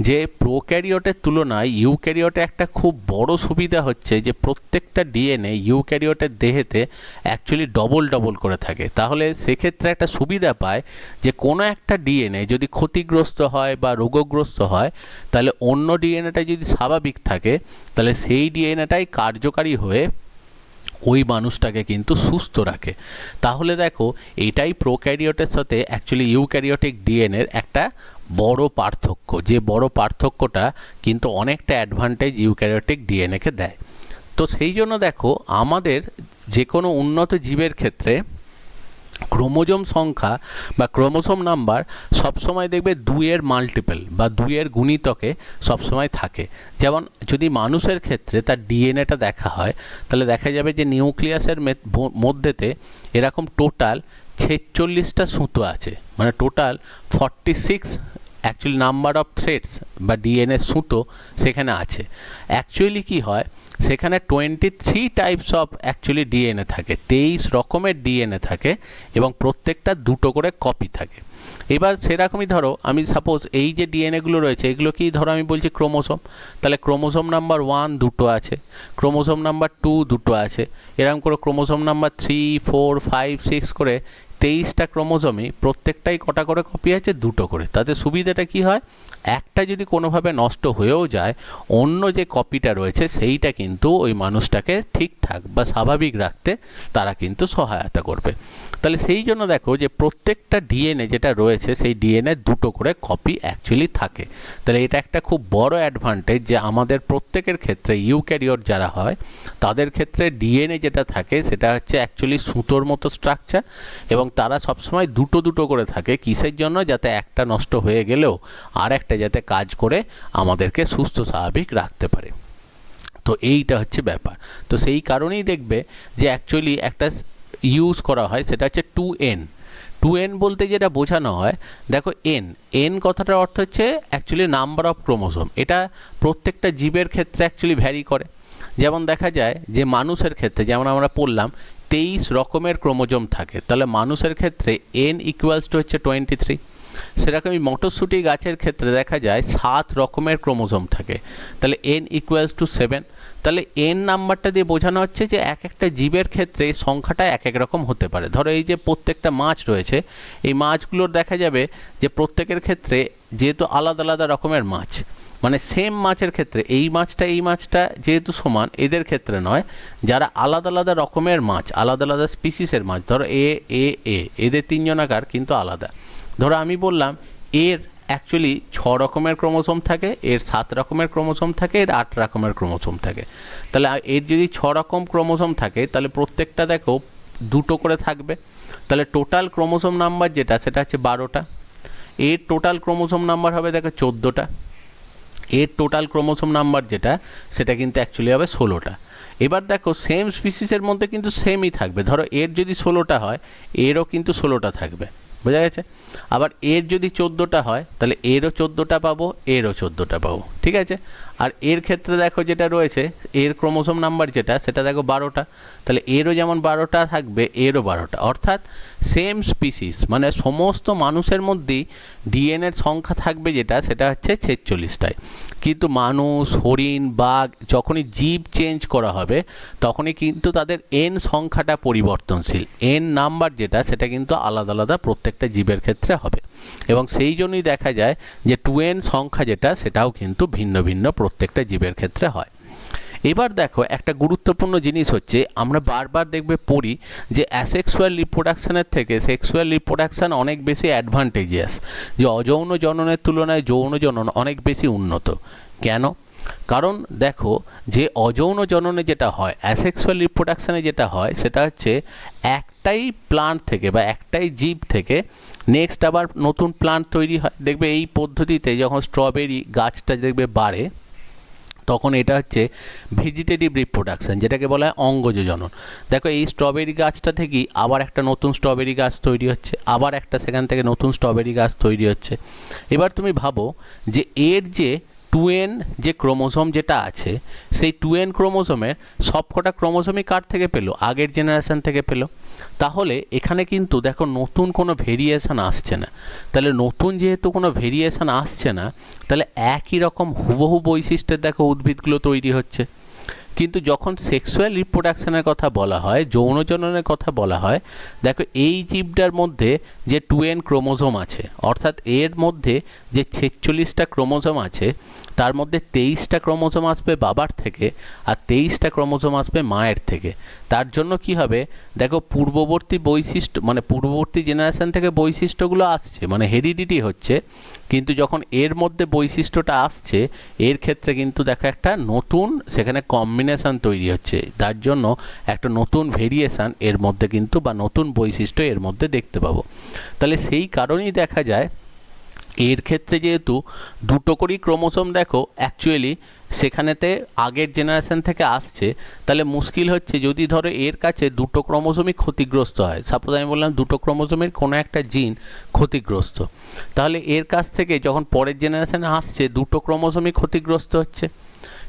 যে প্রোক্যারিওটের তুলনায় ইউক্যারিওটে একটা খুব বড় সুবিধা হচ্ছে যে প্রত্যেকটা ডিএনএ ইউক্যারিওটের দেহেতে অ্যাকচুয়ালি ডবল করে থাকে। তাহলে সেক্ষেত্রে একটা সুবিধা পায় যে কোনো একটা ডিএনএ যদি ক্ষতিগ্রস্ত হয় বা রোগগ্রস্ত হয়, তাহলে অন্য ডিএনএটা যদি স্বাভাবিক থাকে তাহলে সেই ডিএনএটাই কার্যকারী হয়ে ওই মানুষটাকে কিন্তু সুস্থ রাখে। তাহলে দেখো এটাই প্রোক্যারিওটের সাথে অ্যাকচুয়ালি ইউক্যারিওটিক ডিএনএর একটা বড় পার্থক্য, যে বড় পার্থক্যটা কিন্তু অনেকটা অ্যাডভান্টেজ ইউক্যারিওটিক ডিএনএকে দেয়। তো সেই জন্য দেখো আমাদের যে কোনো উন্নত জীবের ক্ষেত্রে ক্রোমোজোম সংখ্যা বা ক্রোমোসোম নাম্বার সবসময় দেখবে 2-এর মাল্টিপল বা 2-এর গুণিতকে সবসময় থাকে। যেমন যদি মানুষের ক্ষেত্রে তার ডিএনএটা দেখা হয়, তাহলে দেখা যাবে যে নিউক্লিয়াসের মধ্যেতে এরকম টোটাল 46টা সুতো আছে, মানে total 46 actually number of threads বা ডিএনএ সুতো সেখানে আছে। অ্যাকচুয়ালি কি হয়, সেখানে 23 টাইপস অফ অ্যাকচুয়ালি ডিএনএ থাকে, 23 রকমের ডিএনএ থাকে এবং প্রত্যেকটা দুটো করে কপি থাকে। এবার সেরকমই ধরো আমি সাপোজ এই যে ডিএনএগুলো রয়েছে এগুলো কি ধরো আমি বলছি ক্রোমোসোম, তাহলে ক্রোমোসোম নাম্বার 1 দুটো আছে, ক্রোমোসোম নাম্বার 2 দুটো আছে, এরকম করে ক্রোমোসোম নাম্বার 3, 4, 5, 6 করে 23টা ক্রোমোসোমই প্রত্যেকটাই কটা করে কপি আছে, দুটো করে। তাতে সুবিধাটা কি হয়, একটা যদি কোনোভাবে নষ্ট হয়েও যায় অন্য যে কপিটা রয়েছে সেইটা কিন্তু ওই মানুষটাকে ঠিকঠাক বা স্বাভাবিক রাখতে তারা কিন্তু সহায়তা করবে। তাহলে সেই জন্য দেখো যে প্রত্যেকটা ডিএনএ যেটা রয়েছে সেই ডিএনএ দুটো করে কপি অ্যাকচুয়ালি থাকে। তাহলে এটা একটা খুব বড় অ্যাডভান্টেজ যে আমাদের প্রত্যেকের ক্ষেত্রে ইউক্যারিওট যারা হয় তাদের ক্ষেত্রে ডিএনএ যেটা থাকে সেটা হচ্ছে অ্যাকচুয়ালি সুতোর মতো স্ট্রাকচার এবং তারা সবসময় দুটো দুটো করে থাকে। কিসের জন্য, যাতে একটা নষ্ট হয়ে গেলেও আর একটা যাতে কাজ করে আমাদেরকে সুস্থ স্বাভাবিক রাখতে পারে। তো এইটা হচ্ছে ব্যাপার। তো সেই কারণেই দেখবে যে অ্যাকচুয়ালি একটা ইউজ করা হয় সেটা হচ্ছে 2n। 2n বলতে যেটা বোঝানো হয়, দেখো n কথাটার অর্থ হচ্ছে অ্যাকচুয়ালি নাম্বার অফ ক্রোমোসোম। এটা প্রত্যেকটা জীবের ক্ষেত্রে অ্যাকচুয়ালি ভ্যারি করে। যেমন দেখা যায় যে মানুষের ক্ষেত্রে যেমন আমরা পড়লাম 23 রকমের ক্রোমোজোম থাকে, তাহলে মানুষের ক্ষেত্রে n ইকুয়ালস টু হচ্ছে 23। সেরকমই মটরশুঁটি গাছের ক্ষেত্রে দেখা যায় 7 রকমের ক্রোমোজোম থাকে, তাহলে n ইকুয়ালস টু 7। তাহলে n নাম্বারটা দিয়ে বোঝানো হচ্ছে যে এক একটা জীবের ক্ষেত্রে সংখ্যাটা এক এক রকম হতে পারে। ধরো এই যে প্রত্যেকটা মাছ রয়েছে, এই মাছগুলোর দেখা যাবে যে প্রত্যেকের ক্ষেত্রে যেহেতু আলাদা আলাদা রকমের মাছ, মানে সেম মাছের ক্ষেত্রে এই মাছটা যেহেতু সমান এদের ক্ষেত্রে নয়, যারা আলাদা আলাদা রকমের মাছ আলাদা আলাদা স্পিসিসের মাছ, ধরো এদের 3 জনাকার কিন্তু আলাদা। ধরো আমি বললাম এর অ্যাকচুয়ালি 6 রকমের ক্রোমোসোম থাকে, এর 7 রকমের ক্রোমোসোম থাকে, এর 8 রকমের ক্রোমোসোম থাকে। তাহলে এর যদি 6 রকম ক্রোমোসোম থাকে তাহলে প্রত্যেকটা দেখো দুটো করে থাকবে, তাহলে টোটাল ক্রোমোসোম নাম্বার যেটা সেটা হচ্ছে 12টা। এর টোটাল ক্রোমোসোম নাম্বার হবে দেখো 14টা। এর টোটাল ক্রোমোসোম নাম্বার যেটা সেটা কিন্তু অ্যাকচুয়ালি হবে 16টা। এবার দেখো সেম স্পিসিসের মধ্যে কিন্তু সেমই থাকবে, ধরো এর যদি 16টা হয় এরও কিন্তু 16টা থাকবে, বোঝা গেছে? আবার এর যদি 14টা হয় তাহলে এরও 14টা পাবো, এরও 14টা পাবো, ঠিক আছে? আর এর ক্ষেত্রে দেখো যেটা রয়েছে এর ক্রোমোসোম নাম্বার যেটা সেটা দেখো 12টা, তাহলে এরও যেমন 12টা থাকবে এরও 12টা। অর্থাৎ সেম স্পিসিস মানে সমস্ত মানুষের মধ্যেই ডিএনএর সংখ্যা থাকবে যেটা সেটা হচ্ছে 46টায়। কিন্তু মানুষ, হরিণ, বাঘ যখনই জীব চেঞ্জ করা হবে তখনই কিন্তু তাদের n সংখ্যাটা পরিবর্তনশীল, n নাম্বার যেটা সেটা কিন্তু আলাদা আলাদা প্রত্যেকটা জীবের ক্ষেত্রে হবে এবং সেই জন্যই দেখা যায় যে 2n সংখ্যা যেটা সেটাও কিন্তু ভিন্ন ভিন্ন প্রত্যেকটা জীবের ক্ষেত্রে হয়। এবার দেখো একটা গুরুত্বপূর্ণ জিনিস হচ্ছে আমরা বারবার দেখবে পড়ি যে অ্যাসেক্সুয়াল রিপ্রোডাকশানের থেকে সেক্সুয়াল রিপ্রোডাকশান অনেক বেশি অ্যাডভান্টেজিয়াস, যে অযৌন জননের তুলনায় যৌন জনন অনেক বেশি উন্নত। কেন? কারণ দেখো যে অযৌন জননে যেটা হয়, অ্যাসেক্সুয়াল রিপ্রোডাকশানে যেটা হয় সেটা হচ্ছে একটাই প্লান্ট থেকে বা একটাই জীব থেকে নেক্সট আবার নতুন প্লান্ট তৈরি হয়। দেখবে এই পদ্ধতিতে যখন স্ট্রবেরি গাছটা দেখবে বাড়ে তখন এটা হচ্ছে ভেজিটেটিভ রিপ্রোডাকশান, যেটাকে বলা হয় অঙ্গজ জনন। দেখো এই স্ট্রবেরি গাছটা থেকেই আবার একটা নতুন স্ট্রবেরি গাছ তৈরি হচ্ছে, আবার একটা সেখান থেকে নতুন স্ট্রবেরি গাছ তৈরি হচ্ছে। এবার তুমি ভাবো যে এর যে 2n যে ক্রোমোসোম যেটা আছে সেই 2n ক্রোমোসোমের সবকটা ক্রোমোসোমই কার থেকে পেলো? আগের জেনারেশন থেকে পেলো। তাহলে এখানে কিন্তু দেখো নতুন কোনো ভেরিয়েশান আসছে না। তাহলে নতুন যেহেতু কোনো ভেরিয়েশান আসছে না তাহলে একই রকম হুবহু বৈশিষ্ট্যের দেখো উদ্ভিদগুলো তৈরি হচ্ছে। কিন্তু যখন সেক্সুয়াল রিপ্রোডাকশানের কথা বলা হয়, যৌন জননের কথা বলা হয়, দেখো এই জীবটার মধ্যে যে 2n ক্রোমোসোম আছে অর্থাৎ এর মধ্যে যে 46টা ক্রোমোসোম আছে তার মধ্যে 23টা ক্রোমোসোম আসবে বাবার থেকে আর 23টা ক্রোমোসোম আসবে মায়ের থেকে। তার জন্য কি হবে, দেখো পূর্ববর্তী বৈশিষ্ট্য মানে পূর্ববর্তী জেনারেশন থেকে বৈশিষ্ট্যগুলো আসছে মানে হেরিডিটি হচ্ছে, কিন্তু যখন এর মধ্যে বৈশিষ্ট্যটা আসছে এর ক্ষেত্রে কিন্তু দেখো একটা নতুন সেখানে কম্বিনেশান তৈরি হচ্ছে, তার জন্য একটা নতুন ভেরিয়েশান এর মধ্যে কিন্তু বা নতুন বৈশিষ্ট্য এর মধ্যে দেখতে পাবো। তাহলে সেই কারণেই দেখা যায় এর ক্ষেত্রে যেহেতু দুটো করেই ক্রোমোসোম দেখো অ্যাকচুয়ালি সেখানেতে আগের জেনারেশন থেকে আসছে, তাহলে মুশকিল হচ্ছে যদি ধরো এর কাছে দুটো ক্রোমোসোমই ক্ষতিগ্রস্ত হয়, সাপোজ আমি বললাম দুটো ক্রোমোসোমের কোনো একটা জিন ক্ষতিগ্রস্ত, তাহলে এর কাছ থেকে যখন পরের জেনারেশনে আসছে দুটো ক্রোমোসোমই ক্ষতিগ্রস্ত হচ্ছে।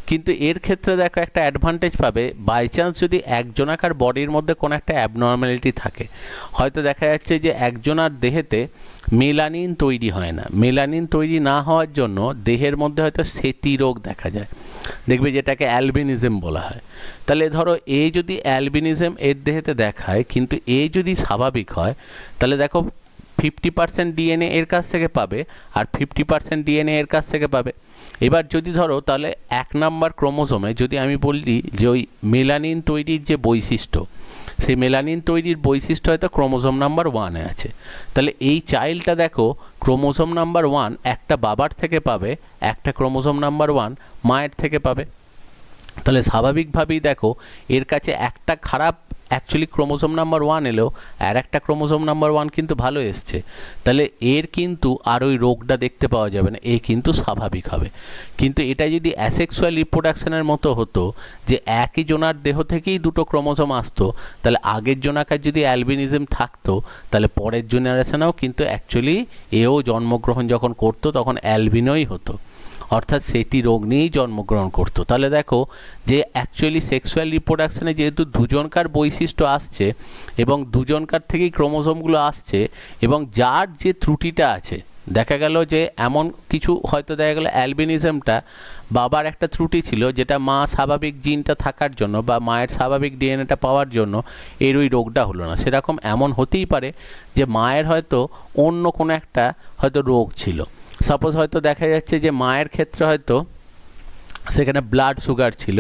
কিন্তু এর ক্ষেত্রে দেখো একটা অ্যাডভান্টেজ পাবে, বাই চান্স যদি একজনাকার বডির মধ্যে কোনো একটা অ্যাবনর্ম্যালিটি থাকে, হয়তো দেখা যাচ্ছে যে একজনার দেহেতে মেলানিন তৈরি হয় না, মেলানিন তৈরি না হওয়ার জন্য দেহের মধ্যে হয়তো সেতি রোগ দেখা যায়, দেখবে যেটাকে অ্যালবিনিজম বলা হয়। তাহলে ধরো এ যদি অ্যালবিনিজম এর দেহেতে দেখায় কিন্তু এ যদি স্বাভাবিক হয়, তাহলে দেখো 50% ডিএনএ এর কাছ থেকে পাবে আর 50% ডিএনএ এর কাছ থেকে পাবে। এবার যদি ধরো তাহলে 1 নাম্বার ক্রোমোসোমে যদি আমি বলি যে ওই মেলানিন তৈরির যে বৈশিষ্ট্য, সেই মেলানিন তৈরির বৈশিষ্ট্য হয়তো ক্রোমোসোম নাম্বার 1-এ আছে, তাহলে এই চাইল্ডটা দেখো ক্রোমোসোম নাম্বার 1 একটা বাবার থেকে পাবে, একটা ক্রোমোসোম নাম্বার 1 মায়ের থেকে পাবে। তাহলে স্বাভাবিকভাবেই দেখো এর কাছে একটা খারাপ অ্যাকচুয়ালি ক্রোমোসোম নাম্বার 1 এলেও আর একটা ক্রোমোসোম নাম্বার 1 কিন্তু ভালো এসছে, তাহলে এর কিন্তু আর ওই রোগটা দেখতে পাওয়া যাবে না, এ কিন্তু স্বাভাবিক হবে। কিন্তু এটা যদি অ্যাসেক্সুয়াল রিপ্রোডাকশনের মতো হতো যে একই জনার দেহ থেকেই দুটো ক্রোমোসোম আসতো, তাহলে আগের জনাকার যদি অ্যালবিনিজম থাকতো তাহলে পরের জেনারেশনেও কিন্তু অ্যাকচুয়ালি এও জন্মগ্রহণ যখন করতো তখন অ্যালবিনোই হতো, অর্থাৎ সেটি রোগ নিয়েই জন্মগ্রহণ করতো। তাহলে দেখো যে অ্যাকচুয়ালি সেক্সুয়াল রিপ্রোডাকশানে যেহেতু দুজনকার বৈশিষ্ট্য আসছে এবং দুজনকার থেকেই ক্রোমোসোমগুলো আসছে, এবং যার যে ত্রুটিটা আছে দেখা গেল যে এমন কিছু হয়তো দেখা গেল অ্যালবিনিজমটা বাবার একটা ত্রুটি ছিল যেটা মা স্বাভাবিক জিনটা থাকার জন্য বা মায়ের স্বাভাবিক ডিএনএটা পাওয়ার জন্য এর ওই রোগটা হলো না, সেরকম এমন হতেই পারে যে মায়ের হয়তো অন্য কোনো একটা হয়তো রোগ ছিল, সাপোজ হয়তো দেখা যাচ্ছে যে মায়ের ক্ষেত্রে হয়তো সেখানে ব্লাড সুগার ছিল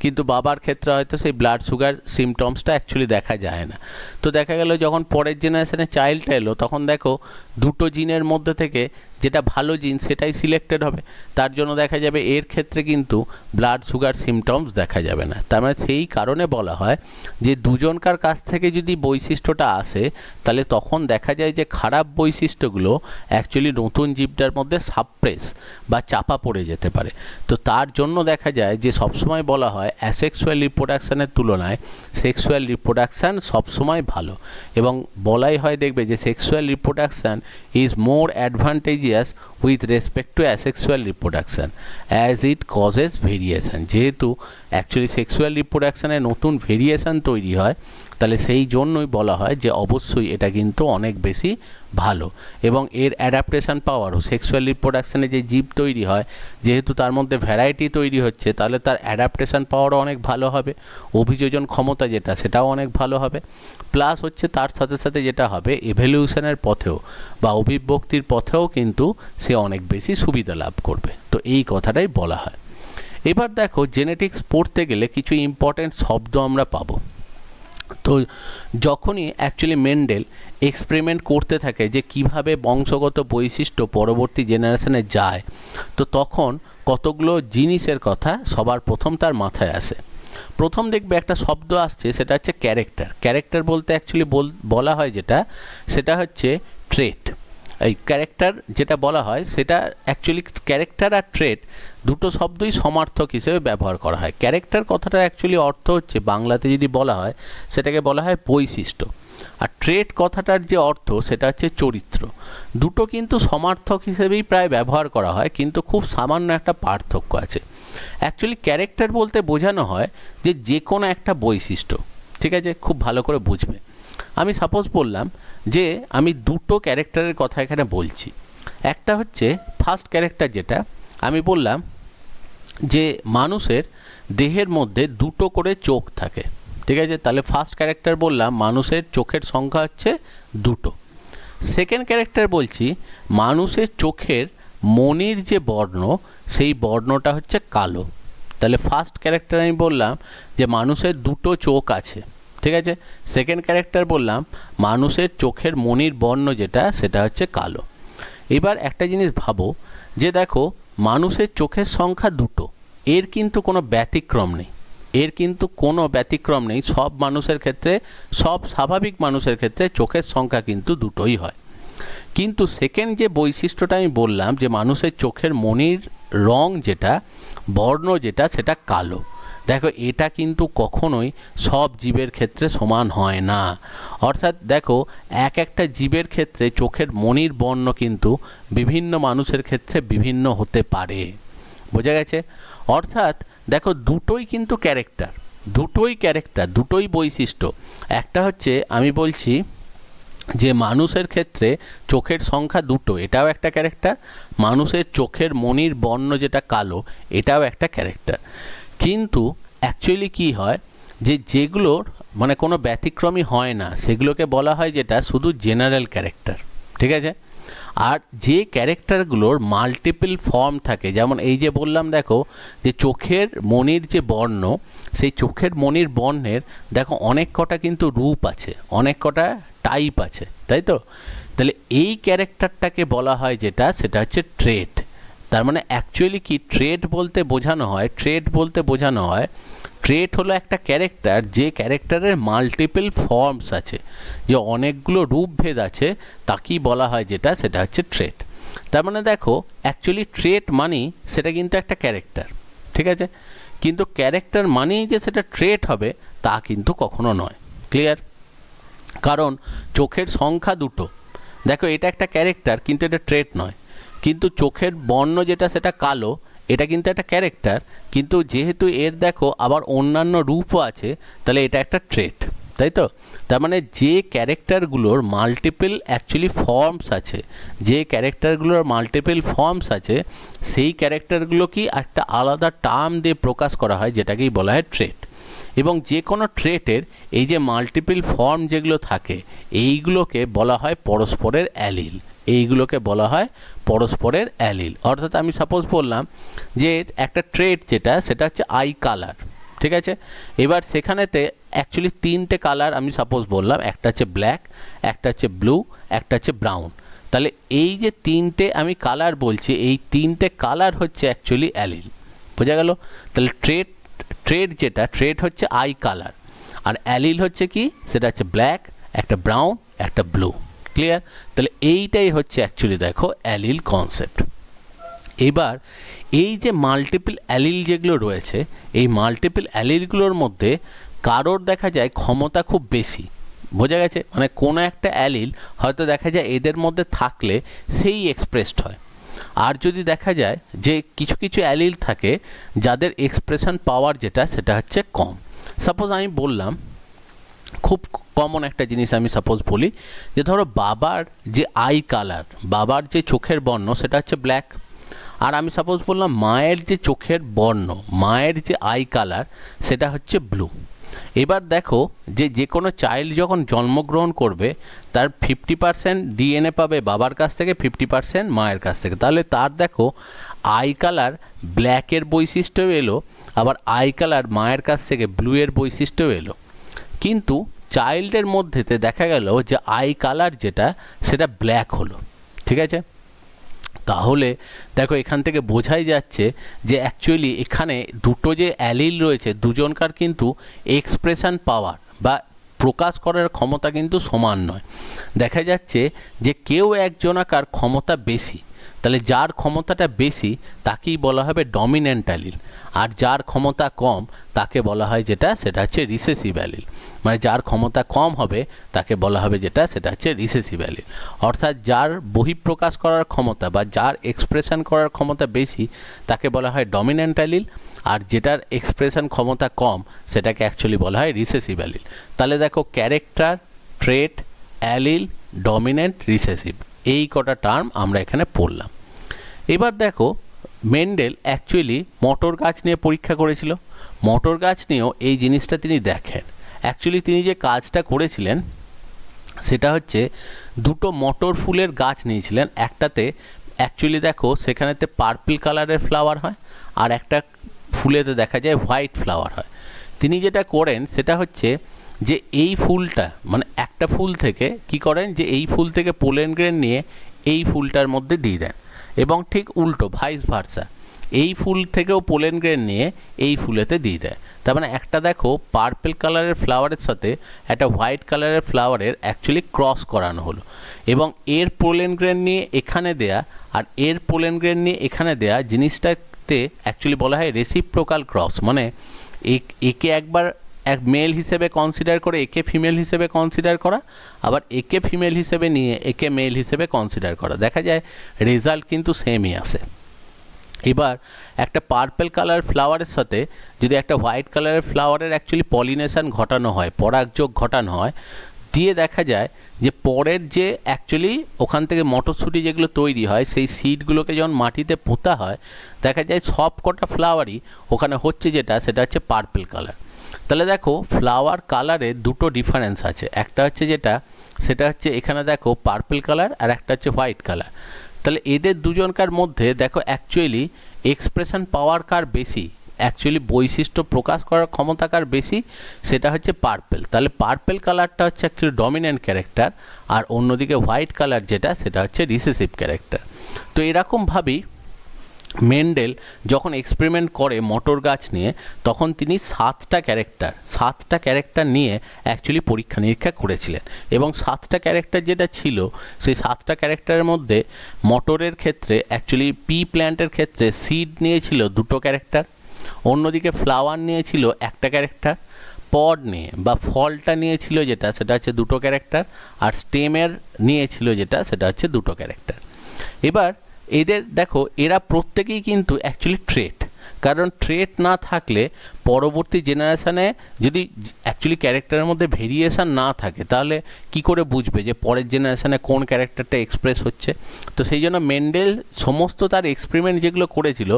কিন্তু বাবার ক্ষেত্রে হয়তো সেই ব্লাড সুগার সিমটমসটা অ্যাকচুয়ালি দেখা যায় না। তো দেখা গেল যখন পরের জেনারেশনে চাইল্ডটা এলো তখন দেখো দুটো জিনের মধ্যে থেকে যেটা ভালো জিন সেটাই সিলেক্টেড হবে, তার জন্য দেখা যাবে এর ক্ষেত্রে কিন্তু ব্লাড সুগার সিমটমস দেখা যাবে না। তার মানে সেই কারণে বলা হয় যে দুজনকার কাছ থেকে যদি বৈশিষ্ট্যটা আসে তাহলে তখন দেখা যায় যে খারাপ বৈশিষ্ট্যগুলো অ্যাকচুয়ালি নতুন জীবটার মধ্যে সাপ্রেস বা চাপা পড়ে যেতে পারে। তো তার জন্য দেখা যায় যে সবসময় বলা হয় অ্যাসেক্সুয়াল রিপ্রোডাকশানের তুলনায় সেক্সুয়াল রিপ্রোডাকশান সবসময় ভালো, এবং বলাই হয় দেখবে যে sexual reproduction is more advantageous with respect to asexual reproduction as it causes variation। যেহেতু অ্যাকচুয়ালি সেক্সুয়াল রিপ্রোডাকশানে নতুন ভেরিয়েশান তৈরি হয় তাহলে সেই জন্যই বলা হয় যে অবশ্যই এটা কিন্তু অনেক বেশি ভালো, এবং এর অ্যাডাপ্টেশন পাওয়ারও সেক্সুয়াল রিপ্রোডাকশানে যে জীব তৈরি হয় যেহেতু তার মধ্যে ভ্যারাইটি তৈরি হচ্ছে তাহলে তার অ্যাডাপ্টেশন পাওয়ারও অনেক ভালো হবে, অভিযোজন ক্ষমতা যেটা সেটাও অনেক ভালো হবে, প্লাস হচ্ছে তার সাথে সাথে যেটা হবে এভলিউশনের পথেও বা অভিব্যক্তির পথেও কিন্তু সে অনেক বেশি সুবিধা লাভ করবে। তো এই কথাটাই বলা হয়। এবার দেখো জেনেটিক্স পড়তে গেলে কিছু ইম্পর্ট্যান্ট শব্দ আমরা পাবো। তো যখনই অ্যাকচুয়ালি মেন্ডেল এক্সপেরিমেন্ট করতে থাকে যে কিভাবে বংশগত বৈশিষ্ট্য পরবর্তী জেনারেশনে যায়, তো তখন কতগুলো জিনিসের কথা সবার প্রথম তার মাথায় আসে। প্রথম দেখবে একটা শব্দ আসছে সেটা হচ্ছে ক্যারেক্টার। ক্যারেক্টার বলতে অ্যাকচুয়ালি বলা হয় যেটা সেটা হচ্ছে ট্রেট। এই ক্যারেক্টার যেটা বলা হয় সেটা অ্যাকচুয়ালি ক্যারেক্টার আর ট্রেট দুটো শব্দই সমার্থক হিসেবে ব্যবহার করা হয়। ক্যারেক্টার কথাটার অ্যাকচুয়ালি অর্থ হচ্ছে বাংলাতে যদি বলা হয় সেটাকে বলা হয় বৈশিষ্ট্য, আর ট্রেট কথাটার যে অর্থ সেটা হচ্ছে চরিত্র। দুটো কিন্তু সমার্থক হিসেবেই প্রায় ব্যবহার করা হয় কিন্তু খুব সামান্য একটা পার্থক্য আছে। অ্যাকচুয়ালি ক্যারেক্টার বলতে বোঝানো হয় যে কোনো একটা বৈশিষ্ট্য, ঠিক আছে, খুব ভালো করে বুঝবে। আমি সাপোজ বললাম যে আমি দুটো ক্যারেক্টারের কথা এখানে বলছি। একটা হচ্ছে ফার্স্ট ক্যারেক্টার, যেটা আমি বললাম যে মানুষের দেহের মধ্যে দুটো করে চোখ থাকে, ঠিক আছে, তাহলে ফার্স্ট ক্যারেক্টার বললাম মানুষের চোখের সংখ্যা হচ্ছে দুটো। সেকেন্ড ক্যারেক্টার বলছি মানুষের চোখের মণির যে বর্ণ সেই বর্ণটা হচ্ছে কালো। তাহলে ফার্স্ট ক্যারেক্টার আমি বললাম যে মানুষের দুটো চোখ আছে, ঠিক আছে। সেকেন্ড ক্যারেক্টার বললাম মানুষের চোখের মণির বর্ণ যেটা সেটা হচ্ছে কালো। এবার একটা জিনিস ভাবো যে দেখো মানুষের চোখের সংখ্যা দুটো, এর কিন্তু কোনো ব্যতিক্রম নেই, এর কিন্তু কোনো ব্যতিক্রম নেই। সব মানুষের ক্ষেত্রে, সব স্বাভাবিক মানুষের ক্ষেত্রে চোখের সংখ্যা কিন্তু দুটোই হয়। কিন্তু সেকেন্ড যে বৈশিষ্ট্যটা আমি বললাম যে মানুষের চোখের মণির রং যেটা, বর্ণ যেটা, সেটা কালো। দেখো এটা কিন্তু কখনোই সব জীবের ক্ষেত্রে সমান হয় না। অর্থাৎ দেখো একটা জীবের ক্ষেত্রে চোখের মণির বর্ণ কিন্তু বিভিন্ন মানুষের ক্ষেত্রে বিভিন্ন হতে পারে। বোঝা গেছে? অর্থাৎ দেখো দুটোই কিন্তু ক্যারেক্টার, দুটোই বৈশিষ্ট্য। একটা হচ্ছে আমি বলছি যে মানুষের ক্ষেত্রে চোখের সংখ্যা দুটো, এটাও একটা ক্যারেক্টার। মানুষের চোখের মণির বর্ণ যেটা কালো, এটাও একটা ক্যারেক্টার। কিন্তু অ্যাকচুয়ালি কি হয় যে যেগুলোর মানে কোনো ব্যতিক্রমী হয় না সেগুলোকে বলা হয় যেটা শুধু জেনারেল ক্যারেক্টার। ঠিক আছে? আর যে ক্যারেক্টারগুলোর মাল্টিপল ফর্ম থাকে, যেমন এই যে বললাম দেখো যে চোখের মণির যে বর্ণ, সেই চোখের মণির বর্ণের দেখো অনেক কটা কিন্তু রূপ আছে, অনেক কটা টাইপ আছে, তাই তো? তাহলে এই ক্যারেক্টারটাকে বলা হয় যেটা, সেটা হচ্ছে ট্রেট। তার মানে অ্যাকচুয়ালি কি ট্রেট বলতে বোঝানো হয়, ট্রেট হলো একটা ক্যারেক্টার যে ক্যারেক্টারের মাল্টিপল ফর্মস আছে, যে অনেকগুলো রূপভেদ আছে, তাকেই বলা হয় যেটা, সেটা হচ্ছে ট্রেট। তার মানে দেখো অ্যাকচুয়ালি ট্রেট মানেই সেটা কিন্তু একটা ক্যারেক্টার। ঠিক আছে? কিন্তু ক্যারেক্টার মানেই যে সেটা ট্রেট হবে তা কিন্তু কখনো নয়। ক্লিয়ার? কারণ চোখের সংখ্যা দুটো, দেখো এটা একটা ক্যারেক্টার কিন্তু এটা ট্রেট নয়। কিন্তু চোখের বর্ণ যেটা সেটা কালো, এটা কিন্তু একটা ক্যারেক্টার, কিন্তু যেহেতু এর দেখো আবার অন্যান্য রূপও আছে, তাহলে এটা একটা ট্রেট, তাই তো? তার মানে যে ক্যারেক্টারগুলোর মাল্টিপল অ্যাকচুয়ালি ফর্মস আছে, সেই ক্যারেক্টারগুলো কি একটা আলাদা টার্ম দিয়ে প্রকাশ করা হয়, যেটাকেই বলা হয় ট্রেট। এবং যে কোনো ট্রেটের এই যে মাল্টিপল ফর্ম যেগুলো থাকে, এইগুলোকে বলা হয় পরস্পরের অ্যালিল। অর্থাৎ আমি সাপোজ বললাম যে একটা ট্রেট যেটা, সেটা হচ্ছে আই কালার। ঠিক আছে? এবার সেখানেতে অ্যাকচুয়ালি তিনটে কালার আমি সাপোজ বললাম, একটা হচ্ছে ব্ল্যাক, একটা হচ্ছে ব্লু, একটা হচ্ছে ব্রাউন। তাহলে এই যে তিনটে আমি কালার বলছি, এই তিনটে কালার হচ্ছে অ্যাকচুয়ালি অ্যালিল। বোঝা গেল? তাহলে ট্রেট হচ্ছে আই কালার, আর অ্যালিল হচ্ছে কি, সেটা হচ্ছে ব্ল্যাক, একটা ব্রাউন, একটা ব্লু। ক্লিয়ার? তাহলে এইটাই হচ্ছে অ্যাকচুয়ালি দেখো অ্যালিল কনসেপ্ট। এবার এই যে মাল্টিপল অ্যালিল যেগুলো রয়েছে, এই মাল্টিপল অ্যালিলগুলোর মধ্যে কারোর দেখা যায় ক্ষমতা খুব বেশি। বোঝা গেছে? মানে কোনো একটা অ্যালিল হয়তো দেখা যায় এদের মধ্যে থাকলে সেই এক্সপ্রেসড হয়। আর যদি দেখা যায় যে কিছু কিছু অ্যালিল থাকে যাদের এক্সপ্রেশন পাওয়ার যেটা, সেটা হচ্ছে কম। সাপোজ আমি বললাম, খুব কমন একটা জিনিস আমি সাপোজ বলি যে ধরো বাবার যে আই কালার, বাবার যে চোখের বর্ণ, সেটা হচ্ছে ব্ল্যাক। আর আমি সাপোজ বললাম মায়ের যে চোখের বর্ণ, মায়ের যে আই কালার, সেটা হচ্ছে ব্লু। এবার দেখো যে কোনো চাইল্ড যখন জন্মগ্রহণ করবে, তার 50% ডিএনএ পাবে বাবার কাছ থেকে, 50% মায়ের কাছ থেকে। তাহলে তার দেখো আই কালার ব্ল্যাকের বৈশিষ্ট্য এলো, আবার আই কালার মায়ের কাছ থেকে ব্লু এর বৈশিষ্ট্য এলো। কিন্তু চাইল্ডের মধ্যেতে দেখা গেল যে আই কালার যেটা, সেটা ব্ল্যাক হলো। ঠিক আছে? তাহলে দেখো এখান থেকে বোঝাই যাচ্ছে যে অ্যাকচুয়ালি এখানে দুটো যে অ্যালিল রয়েছে, দুজনকার কিন্তু এক্সপ্রেশন পাওয়ার বা প্রকাশ করার ক্ষমতা কিন্তু সমান নয়। দেখা যাচ্ছে যে কেউ একজনাকার ক্ষমতা বেশি, তাহলে যার ক্ষমতাটা বেশি তাকেই বলা হবে ডমিন্যান্ট অ্যালিল, আর যার ক্ষমতা কম তাকে বলা হয় যেটা, সেটা হচ্ছে রিসেসিভ অ্যালিল। মানে যার ক্ষমতা কম হবে তাকে বলা হবে যেটা, সেটা হচ্ছে রিসেসিভ অ্যালিল। অর্থাৎ যার বহিঃপ্রকাশ করার ক্ষমতা বা যার এক্সপ্রেশন করার ক্ষমতা বেশি তাকে বলা হয় ডমিন্যান্ট অ্যালিল, আর যেটার এক্সপ্রেশন ক্ষমতা কম সেটাকে অ্যাকচুয়ালি বলা হয় রিসেসিভ অ্যালিল। তাহলে দেখো ক্যারেক্টার, ট্রেট, অ্যালিল, ডমিন্যান্ট, রিসেসিভ, এই কটা টার্ম আমরা এখানে পড়লাম। এবার দেখো মেন্ডেল অ্যাকচুয়ালি মটর গাছ নিয়ে পরীক্ষা করেছিল। মটর গাছ নিয়েও এই জিনিসটা তিনি দেখেন। অ্যাকচুয়ালি তিনি যে কাজটা করেছিলেন সেটা হচ্ছে দুটো মটর ফুলের গাছ নিয়েছিলেন। একটাতে অ্যাকচুয়ালি দেখো সেখানেতে পার্পল কালারের ফ্লাওয়ার হয়, আর একটা ফুলেতে দেখা যায় হোয়াইট ফ্লাওয়ার হয়। তিনি যেটা করেন সেটা হচ্ছে যে এই ফুলটা, মানে একটা ফুল থেকে কি করেন যে এই ফুল থেকে পোলেন গ্রেন নিয়ে এই ফুলটার মধ্যে দিয়ে দেন, এবং ঠিক উল্টো ভাইস ভার্সা এই ফুল থেকেও পোলেন গ্রেন নিয়ে এই ফুলেতে দিয়ে দেয়। তার মানে একটা দেখো পার্পেল কালারের ফ্লাওয়ারের সাথে একটা হোয়াইট কালারের ফ্লাওয়ারের অ্যাকচুয়ালি ক্রস করানো হলো, এবং এর পোলেন গ্রেন নিয়ে এখানে দেয়া আর এর পোলেন গ্রেন নিয়ে এখানে দেয়া জিনিসটাতে অ্যাকচুয়ালি বলা হয় রেসিপ্রোকাল ক্রস। মানে একে একবার এক মেল হিসেবে কনসিডার করে একে ফিমেল হিসেবে কনসিডার করা, আবার একে ফিমেল হিসেবে নিয়ে একে মেল হিসেবে কনসিডার করা, দেখা যায় রেজাল্ট কিন্তু সেমই আসে। এবার একটা পার্পেল কালার ফ্লাওয়ারের সাথে যদি একটা হোয়াইট কালারের ফ্লাওয়ারের অ্যাকচুয়ালি পলিনেশন ঘটানো হয়, পরাগযোগ ঘটানো হয়, দিয়ে দেখা যায় যে পরের যে অ্যাকচুয়ালি ওখান থেকে মটরশুঁটি যেগুলো তৈরি হয় সেই সিডগুলোকে যখন মাটিতে পোঁতা হয়, দেখা যায় সব কটা ফ্লাওয়ারই ওখানে হচ্ছে যেটা সেটা হচ্ছে পার্পেল কালার। তাহলে দেখো ফ্লাওয়ার কালারে দুটো ডিফারেন্স আছে, একটা হচ্ছে যেটা সেটা হচ্ছে এখানে দেখো পার্পেল কালার আর একটা হচ্ছে হোয়াইট কালার। তাহলে এদের দুজনকার মধ্যে দেখো অ্যাকচুয়ালি এক্সপ্রেশন পাওয়ার কার বেশি, অ্যাকচুয়ালি বৈশিষ্ট্য প্রকাশ করার ক্ষমতা কার বেশি, সেটা হচ্ছে পার্পেল। তাহলে পার্পেল কালারটা হচ্ছে অ্যাকচুয়ালি ডমিন্যান্ট ক্যারেক্টার, আর অন্যদিকে হোয়াইট কালার যেটা সেটা হচ্ছে রিসেসিভ ক্যারেক্টার। তো এরকমভাবেই মেন্ডেল যখন এক্সপেরিমেন্ট করে মটর গাছ নিয়ে, তখন তিনি সাতটা ক্যারেক্টার নিয়ে অ্যাকচুয়ালি পরীক্ষা নিরীক্ষা করেছিলেন, এবং সাতটা ক্যারেক্টার যেটা ছিল সেই সাতটা ক্যারেক্টারের মধ্যে মটরের ক্ষেত্রে অ্যাকচুয়ালি পি প্ল্যান্টের ক্ষেত্রে সিড নিয়েছিল দুটো ক্যারেক্টার, অন্যদিকে ফ্লাওয়ার নিয়েছিল একটা ক্যারেক্টার, পড নিয়ে বা ফলটা নিয়েছিল যেটা সেটা হচ্ছে দুটো ক্যারেক্টার, আর স্টেমের নিয়েছিল যেটা সেটা হচ্ছে দুটো ক্যারেক্টার। এবার এদের দেখো এরা প্রত্যেকেই কিন্তু অ্যাকচুয়ালি ট্রেট, কারণ ট্রেট না থাকলে পরবর্তী জেনারেশানে যদি অ্যাকচুয়ালি ক্যারেক্টারের মধ্যে ভেরিয়েশান না থাকে তাহলে কি করে বুঝবে যে পরের জেনারেশানে কোন ক্যারেক্টারটা এক্সপ্রেস হচ্ছে। তো সেই জন্য মেন্ডেল সমস্ত তার এক্সপেরিমেন্ট যেগুলো করেছিল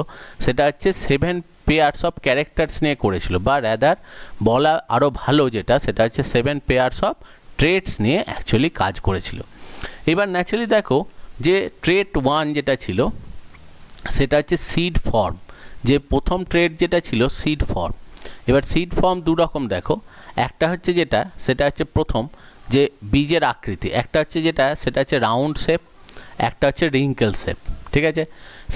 সেটা হচ্ছে 7 পেয়ার্স অফ ক্যারেক্টার্স নিয়ে করেছিল, বা র্যাদার বলা আরও ভালো যেটা সেটা হচ্ছে 7 পেয়ার্স অফ ট্রেটস নিয়ে অ্যাকচুয়ালি কাজ করেছিল। এবার ন্যাচারালি দেখো যে ট্রেট 1 যেটা ছিল সেটা হচ্ছে সিড ফর্ম, যে প্রথম ট্রেট যেটা ছিল সিড ফর্ম। এবার সিড ফর্ম দু রকম দেখো, একটা হচ্ছে যেটা সেটা হচ্ছে প্রথম যে বীজের আকৃতি, একটা হচ্ছে যেটা সেটা হচ্ছে রাউন্ড শেপ, একটা হচ্ছে রিঙ্কেল শেপ, ঠিক আছে।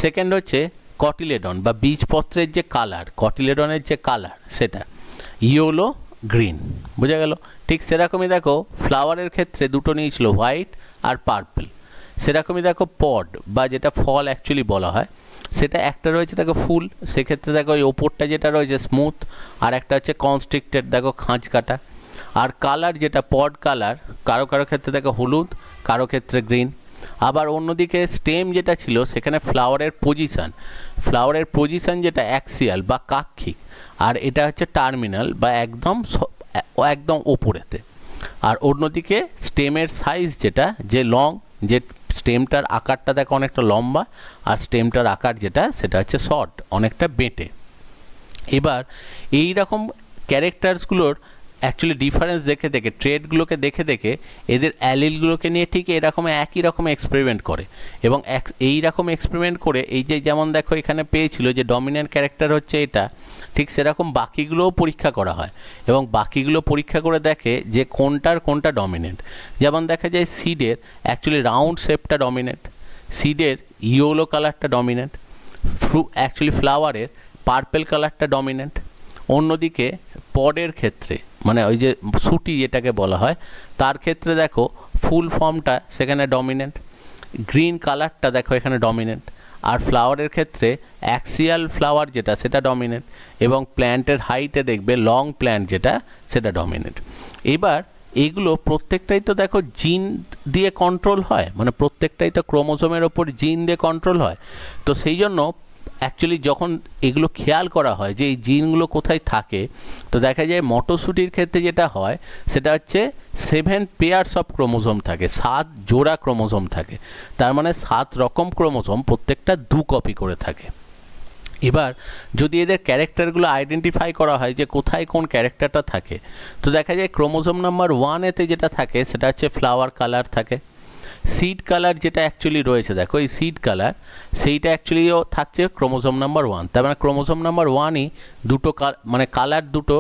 সেকেন্ড হচ্ছে কটিলেডন বা বীজপত্রের যে কালার, কটিলেডনের যে কালার সেটা ইয়েলো গ্রিন, বোঝা গেল। ঠিক সেরকমই দেখো ফ্লাওয়ারের ক্ষেত্রে দুটো নিয়েছিল হোয়াইট আর পার্পল। সেরকমই দেখো পড বা যেটা ফল অ্যাকচুয়ালি বলা হয় সেটা একটা রয়েছে দেখো ফুল, সেক্ষেত্রে দেখো ওই ওপরটা যেটা রয়েছে স্মুথ, আর একটা হচ্ছে কনস্ট্রিক্টেড দেখো খাঁজ কাটা। আর কালার যেটা পড কালার কারো কারো ক্ষেত্রে দেখো হলুদ, কারো ক্ষেত্রে গ্রিন। আবার অন্যদিকে স্টেম যেটা ছিল সেখানে ফ্লাওয়ারের পজিশন যেটা অ্যাক্সিয়াল বা কাক্ষিক, আর এটা হচ্ছে টার্মিনাল বা একদম ওপরেতে। আর অন্যদিকে স্টেমের সাইজ যেটা যে লং, যে স্টেমটার আকারটা দেখো অনেকটা লম্বা, আর স্টেমটার আকার যেটা সেটা হচ্ছে শর্ট, অনেকটা বেঁটে। এবার এই রকম ক্যারেক্টার্সগুলোর অ্যাকচুয়ালি ডিফারেন্স দেখে দেখে ট্রেডগুলোকে দেখে দেখে এদের অ্যালিলগুলোকে নিয়ে ঠিক এরকম একই রকম এক্সপেরিমেন্ট করে, এবং এই রকম এক্সপেরিমেন্ট করে এই যে যেমন দেখো এখানে পেয়েছিল যে ডমিন্যান্ট ক্যারেক্টার হচ্ছে এটা, ঠিক সেরকম বাকিগুলোও পরীক্ষা করা হয়, এবং বাকিগুলো পরীক্ষা করে দেখে যে কোনটা ডমিনেন্ট। যেমন দেখা যায় সিডের অ্যাকচুয়ালি রাউন্ড শেপটা ডমিনেন্ট, সিডের ইয়েলো কালারটা ডমিনেন্ট, অ্যাকচুয়ালি ফ্লাওয়ারের পার্পেল কালারটা ডমিনেন্ট। অন্যদিকে পডের ক্ষেত্রে মানে ওই যে সুটি যেটাকে বলা হয় তার ক্ষেত্রে দেখো ফুল ফর্মটা সেখানে ডমিনেন্ট, গ্রিন কালারটা দেখো এখানে ডমিনেন্ট, আর ফ্লাওয়ারের ক্ষেত্রে অ্যাক্সিয়াল ফ্লাওয়ার যেটা সেটা ডমিনেন্ট, এবং প্ল্যান্টের হাইটে দেখবে লং প্ল্যান্ট যেটা সেটা ডমিনেন্ট। এবার এগুলো প্রত্যেকটাই তো দেখো জিন দিয়ে কন্ট্রোল হয়, মানে প্রত্যেকটাই তো ক্রোমোজোমের ওপর জিন দিয়ে কন্ট্রোল হয়। তো সেই জন্য অ্যাকচুয়ালি যখন এগুলো খেয়াল করা হয় যে এই জিনগুলো কোথায় থাকে, তো দেখা যায় মটরশুঁটির ক্ষেত্রে যেটা হয় সেটা হচ্ছে 7 পেয়ার্স অফ ক্রোমোজোম থাকে, 7 জোড়া ক্রোমোজোম থাকে, তার মানে 7 রকম ক্রোমোজোম প্রত্যেকটা 2 কপি করে থাকে। এবার যদি এদের ক্যারেক্টারগুলো আইডেন্টিফাই করা হয় যে কোথায় কোন ক্যারেক্টারটা থাকে, তো দেখা যায় ক্রোমোজোম নাম্বার 1-এতে যেটা থাকে সেটা হচ্ছে ফ্লাওয়ার কালার থাকে। সিড কালার যেটা অ্যাকচুয়ালি রয়েছে দেখো এই সিড কালার, সেইটা অ্যাকচুয়ালিও থাকছে ক্রোমোজোম নাম্বার 1, তার মানে ক্রোমোজোম নাম্বার 1ই দুটো মানে কালার দুটো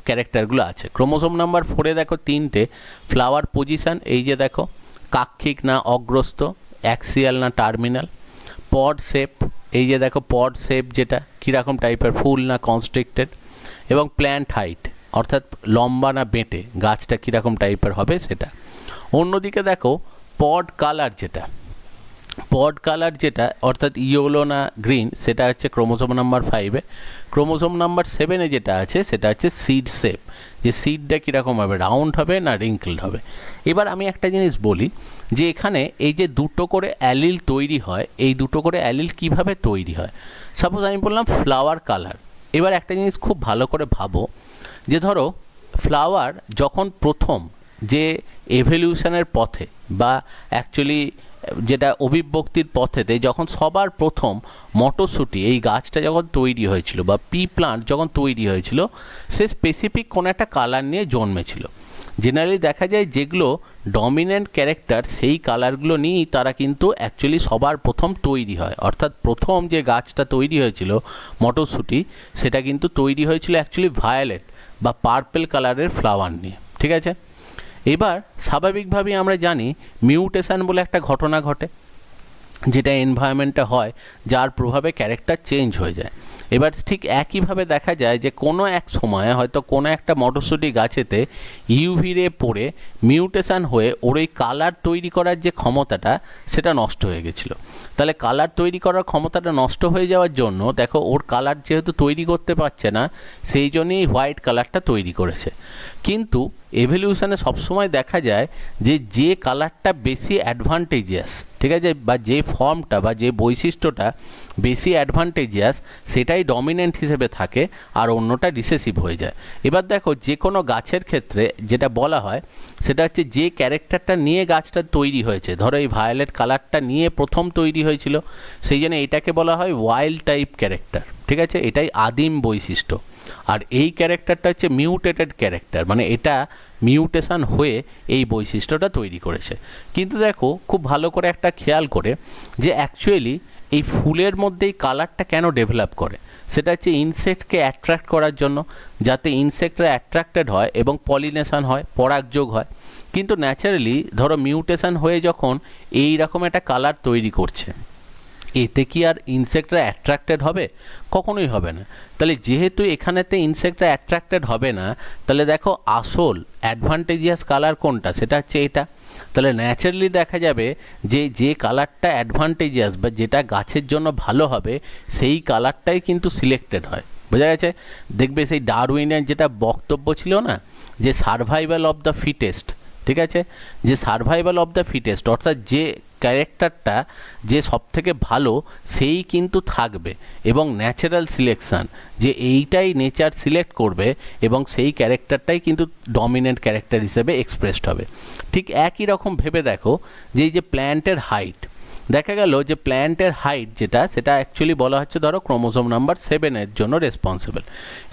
ক্যারেক্টারগুলো আছে। ক্রোমোজোম নাম্বার 4-এ দেখো 3টে ফ্লাওয়ার পজিশান, এই যে দেখো কাক্ষিক না অগ্রস্ত, অ্যাক্সিয়াল না টার্মিনাল। পড শেপ, এই যে দেখো পড শেপ যেটা কীরকম টাইপের, ফুল না কনস্ট্রিক্টেড। এবং প্ল্যান্ট হাইট, অর্থাৎ লম্বা না বেঁটে, গাছটা কীরকম টাইপের হবে সেটা। অন্যদিকে দেখো পড কালার যেটা অর্থাৎ ইয়েলো না গ্রিন, সেটা হচ্ছে ক্রোমোসোম নাম্বার 5-এ। ক্রোমোসোম নাম্বার 7-এ যেটা আছে সেটা হচ্ছে সিড শেপ, যে সিডটা কীরকম হবে, রাউন্ড হবে না রিঙ্কলড হবে। এবার আমি একটা জিনিস বলি যে এখানে এই যে দুটো করে অ্যালিল তৈরি হয়, এই দুটো করে অ্যালিল কিভাবে তৈরি হয়। সাপোজ আমি বললাম ফ্লাওয়ার কালার। এবার একটা জিনিস খুব ভালো করে ভাবো যে ধরো ফ্লাওয়ার যখন প্রথম যে এভলিউশনের পথে বা অ্যাকচুয়ালি যেটা অভিব্যক্তির পথেতে যখন সবার প্রথম মটরশুঁটি এই গাছটা যখন তৈরি হয়েছিল বা পি প্লান্ট যখন তৈরি হয়েছিল, সে স্পেসিফিক কোনো একটা কালার নিয়ে জন্মেছিল। জেনারেলি দেখা যায় যেগুলো ডমিনেন্ট ক্যারেক্টার সেই কালারগুলো নিয়েই তারা কিন্তু অ্যাকচুয়ালি সবার প্রথম তৈরি হয়। অর্থাৎ প্রথম যে গাছটা তৈরি হয়েছিল মটরশুঁটি, সেটা কিন্তু তৈরি হয়েছিল অ্যাকচুয়ালি ভায়োলেট বা পার্পেল কালারের ফ্লাওয়ার নিয়ে, ঠিক আছে। এবার স্বাভাবিকভাবেই আমরা জানি মিউটেশন বলে একটা ঘটনা ঘটে, যেটা এনভায়রনমেন্টে হয়, যার প্রভাবে ক্যারেক্টার চেঞ্জ হয়ে যায়। এবার ঠিক একইভাবে দেখা যায় যে কোনো এক সময়ে হয়তো কোনো একটা মটরশুঁটি গাছেতে ইউভি রে পড়ে মিউটেশন হয়ে ওর ওই কালার তৈরি করার যে ক্ষমতাটা সেটা নষ্ট হয়ে গেছিলো। তাহলে কালার তৈরি করার ক্ষমতাটা নষ্ট হয়ে যাওয়ার জন্য দেখো ওর কালার যেহেতু তৈরি করতে পারছে না, সেই জন্যই হোয়াইট কালারটা তৈরি করেছে। কিন্তু এভলিউশনে সবসময় দেখা যায় যে কালারটা বেশি অ্যাডভান্টেজিয়াস, ঠিক আছে, বা যে ফর্মটা বা যে বৈশিষ্ট্যটা বেশি অ্যাডভান্টেজিয়াস সেটাই ডমিনেন্ট হিসেবে থাকে আর অন্যটা রিসেসিভ হয়ে যায়। এবার দেখো যে কোনো গাছের ক্ষেত্রে যেটা বলা হয় সেটা হচ্ছে যে ক্যারেক্টারটা নিয়ে গাছটা তৈরি হয়েছে, ধরো এই ভায়োলেট কালারটা নিয়ে প্রথম তৈরি হয়েছিল, সেই জন্য এটাকে বলা হয় ওয়াইল্ড টাইপ ক্যারেক্টার, ঠিক আছে, এটাই আদিম বৈশিষ্ট্য। আর এই ক্যারেক্টারটা হচ্ছে মিউটেটেড ক্যারেক্টার, মানে এটা মিউটেশন হয়ে এই বৈশিষ্ট্যটা তৈরি করেছে। কিন্তু দেখো খুব ভালো করে একটা খেয়াল করে যে অ্যাকচুয়ালি এই ফুলের মধ্যেই কালারটা কেন ডেভেলপ করে, সেটা হচ্ছে ইনসেক্টকে অ্যাট্রাক্ট করার জন্য, যাতে ইনসেক্টরা অ্যাট্রাক্টেড হয় এবং পলিনেশন হয়, পরাগযোগ হয়। কিন্তু ন্যাচারালি ধরো মিউটেশন হয়ে যখন এই রকম একটা কালার তৈরি করছে, এতে কি আর ইনসেক্টরা অ্যাট্রাক্টেড হবে? কখনোই হবে না। তাহলে যেহেতু এখানেতে ইনসেক্টরা অ্যাট্রাক্টেড হবে না, তাহলে দেখো আসল অ্যাডভান্টেজিয়াস কালার কোনটা, সেটা হচ্ছে এটা। তাহলে ন্যাচারালি দেখা যাবে যে কালারটা অ্যাডভান্টেজিয়াস বা যেটা গাছের জন্য ভালো হবে, সেই কালারটাই কিন্তু সিলেক্টেড হয়। বোঝা গেছে? দেখবে সেই ডারউইনের যেটা বক্তব্য ছিল না, যে সার্ভাইভাল অফ দ্য ফিটেস্ট, ঠিক আছে, যে সার্ভাইভাল অফ দ্য ফিটেস্ট, অর্থাৎ যে ক্যারেক্টারটা যে সবথেকে ভালো সেই কিন্তু থাকবে, এবং ন্যাচারাল সিলেকশান, যে এইটাই নেচার সিলেক্ট করবে এবং সেই ক্যারেক্টারটাই কিন্তু ডমিনেন্ট ক্যারেক্টার হিসেবে এক্সপ্রেসড হবে। ঠিক একই রকম ভেবে দেখো যে এই যে প্ল্যান্টের হাইট, দেখা গেল যে প্ল্যান্টের হাইট যেটা, সেটা অ্যাকচুয়ালি বলা হচ্ছে ধরো ক্রোমোসোম নাম্বার 7-এর জন্য রেসপন্সিবল।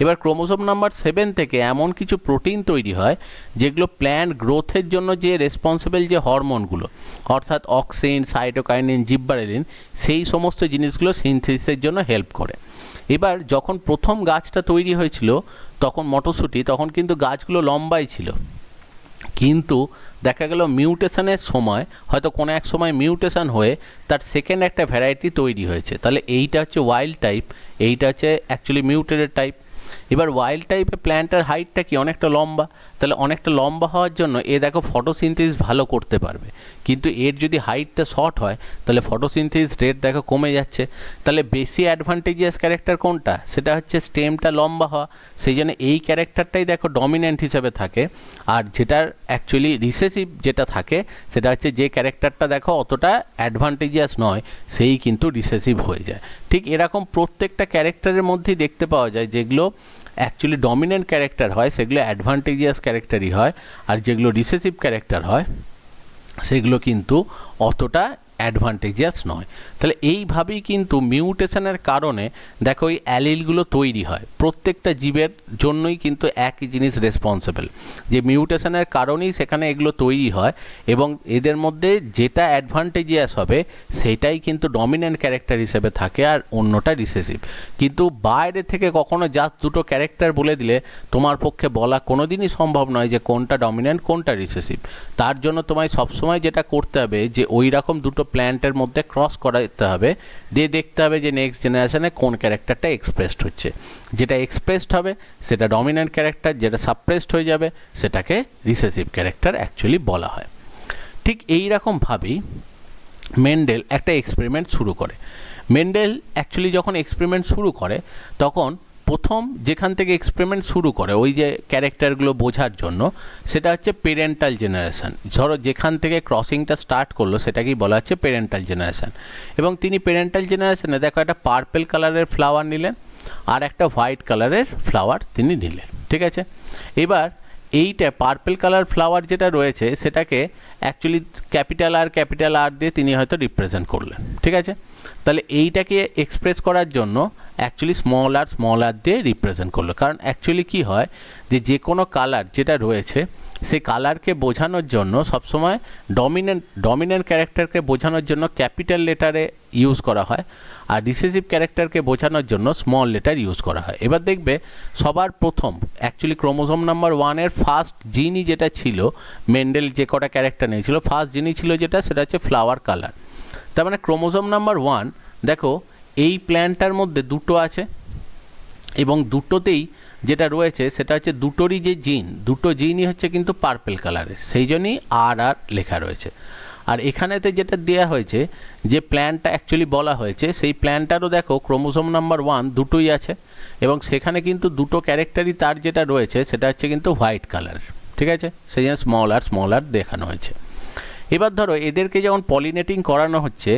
এবার ক্রোমোসোম নাম্বার 7 থেকে এমন কিছু প্রোটিন তৈরি হয় যেগুলো প্ল্যান্ট গ্রোথের জন্য যে রেসপন্সিবল যে হরমোনগুলো, অর্থাৎ অক্সিন, সাইটোকাইনিন, জিব্বারেলিন, সেই সমস্ত জিনিসগুলো সিনথেসিসের জন্য হেল্প করে। এবার যখন প্রথম গাছটা তৈরি হয়েছিল তখন মটরশুঁটি, তখন কিন্তু গাছগুলো লম্বাই ছিল, কিন্তু দেখা গেল মিউটেশনের সময় হয়তো কোনো এক সময় মিউটেশন হয়ে তার সেকেন্ড একটা ভ্যারাইটি তৈরি হয়েছে। তাহলে এইটা হচ্ছে ওয়াইল্ড টাইপ, এইটা হচ্ছে অ্যাকচুয়ালি মিউটেটেড টাইপ। এবার ওয়াইল্ড টাইপের প্ল্যান্টের হাইটটা কি অনেকটা লম্বা, তাহলে অনেকটা লম্বা হওয়ার জন্য এ দেখো ফটোসিনথেসিস ভালো করতে পারবে, কিন্তু এর যদি হাইটটা শর্ট হয় তাহলে ফটোসিনথেসিস রেট দেখো কমে যাচ্ছে। তাহলে বেশি অ্যাডভান্টেজিয়াস ক্যারেক্টার কোনটা, সেটা হচ্ছে স্টেমটা লম্বা হওয়া, সেই জন্য এই ক্যারেক্টারটাই দেখো ডমিনেন্ট হিসেবে থাকে। আর যেটার অ্যাকচুয়ালি রিসেসিভ যেটা থাকে সেটা হচ্ছে যে ক্যারেক্টারটা দেখো অতটা অ্যাডভান্টেজিয়াস নয়, সেই কিন্তু রিসেসিভ হয়ে যায়। ঠিক এরকম প্রত্যেকটা ক্যারেক্টারের মধ্যেই দেখতে পাওয়া যায় যেগুলো অ্যাকচুয়ালি ডমিনেন্ট ক্যারেক্টার হয় সেগুলো অ্যাডভান্টেজিয়াস ক্যারেক্টারই হয়, আর যেগুলো রিসেসিভ ক্যারেক্টার হয় সেগুলো কিন্তু অতটা অ্যাডভান্টেজিয়াস নয়। তাহলে এইভাবেই কিন্তু মিউটেশনের কারণে দেখো এই অ্যালিলগুলো তৈরি হয়, প্রত্যেকটা জীবের জন্যই কিন্তু একই জিনিস রেসপন্সিবল, যে মিউটেশনের কারণেই সেখানে এগুলো তৈরি হয়, এবং এদের মধ্যে যেটা অ্যাডভান্টেজিয়াস হবে সেটাই কিন্তু ডমিনেন্ট ক্যারেক্টার হিসেবে থাকে আর অন্যটা রিসেসিভ। কিন্তু বাইরে থেকে কখনো জাস্ট দুটো ক্যারেক্টার বলে দিলে তোমার পক্ষে বলা কোনো দিনই সম্ভব নয় যে কোনটা ডমিনেন্ট কোনটা রিসেসিভ। তার জন্য তোমায় সবসময় যেটা করতে হবে যে ওই রকম দুটো প্ল্যান্টের মধ্যে ক্রস করাতে হবে, দিয়ে দেখতে হবে যে নেক্সট জেনারেশনে কোন ক্যারেক্টারটা এক্সপ্রেসড হচ্ছে। যেটা এক্সপ্রেসড হবে সেটা ডমিন্যান্ট ক্যারেক্টার, যেটা সাপ্রেসড হয়ে যাবে সেটাকে রিসেসিভ ক্যারেক্টার অ্যাকচুয়ালি বলা হয়। ঠিক এই রকমভাবেই মেন্ডেল একটা এক্সপেরিমেন্ট শুরু করে। মেন্ডেল অ্যাকচুয়ালি যখন এক্সপেরিমেন্ট শুরু করে তখন প্রথম যেখান থেকে এক্সপেরিমেন্ট শুরু করে ওই যে ক্যারেক্টারগুলো বোঝার জন্য, সেটা হচ্ছে পেরেন্টাল জেনারেশন। ধরো যেখান থেকে ক্রসিংটা স্টার্ট করলো সেটাকেই বলা হচ্ছে পেরেন্টাল জেনারেশন। এবং তিনি পেরেন্টাল জেনারেশনে দেখো একটা পার্পেল কালারের ফ্লাওয়ার নিলেন আর একটা হোয়াইট কালারের ফ্লাওয়ার তিনি নিলেন, ঠিক আছে। এবার এইটা পার্পেল কালার ফ্লাওয়ার যেটা রয়েছে সেটাকে অ্যাকচুয়ালি ক্যাপিটাল আর দিয়ে তিনি হয়তো রিপ্রেজেন্ট করলেন, ঠিক আছে। তাহলে এইটাকে এক্সপ্রেস করার জন্য অ্যাকচুয়ালি স্মল আর দিয়ে রিপ্রেজেন্ট করলো। কারণ অ্যাকচুয়ালি কি হয় যে কোনো কালার যেটা রয়েছে সেই কালারকে বোঝানোর জন্য সবসময় ডমিন্যান্ট ক্যারেক্টারকে বোঝানোর জন্য ক্যাপিটাল লেটারে ইউজ করা হয়, আর রিসেসিভ ক্যারেক্টারকে বোঝানোর জন্য স্মল লেটার ইউজ করা হয়। এবার দেখবে সবার প্রথম অ্যাকচুয়ালি ক্রোমোজোম নাম্বার 1-এর ফার্স্ট জিনই যেটা ছিল, মেন্ডেল যে কটা ক্যারেক্টার নিয়েছিল ফার্স্ট জিনই ছিল যেটা, সেটা হচ্ছে ফ্লাওয়ার কালার। তার মানে ক্রোমোজোম নাম্বার 1 দেখো এই প্ল্যান্টটার মধ্যে দুটো আছে এবং দুটোতেই যেটা রয়েছে সেটা হচ্ছে দুটোরই যে দুটো জিনই হচ্ছে কিন্তু পার্পেল কালারের, সেই জন্যই আর লেখা রয়েছে। আর এখানেতে যেটা দেওয়া হয়েছে যে প্ল্যান্টটা অ্যাকচুয়ালি বলা হয়েছে সেই প্ল্যান্টটারও দেখো ক্রোমোজোম নাম্বার 1 দুটোই আছে এবং সেখানে কিন্তু দুটো ক্যারেক্টারই তার যেটা রয়েছে সেটা হচ্ছে কিন্তু হোয়াইট কালার, ঠিক আছে। সেই জন্য স্মল আর দেখানো হয়েছে। এবার ধরো এদেরকে যখন পলিনেটিং করানো হচ্ছে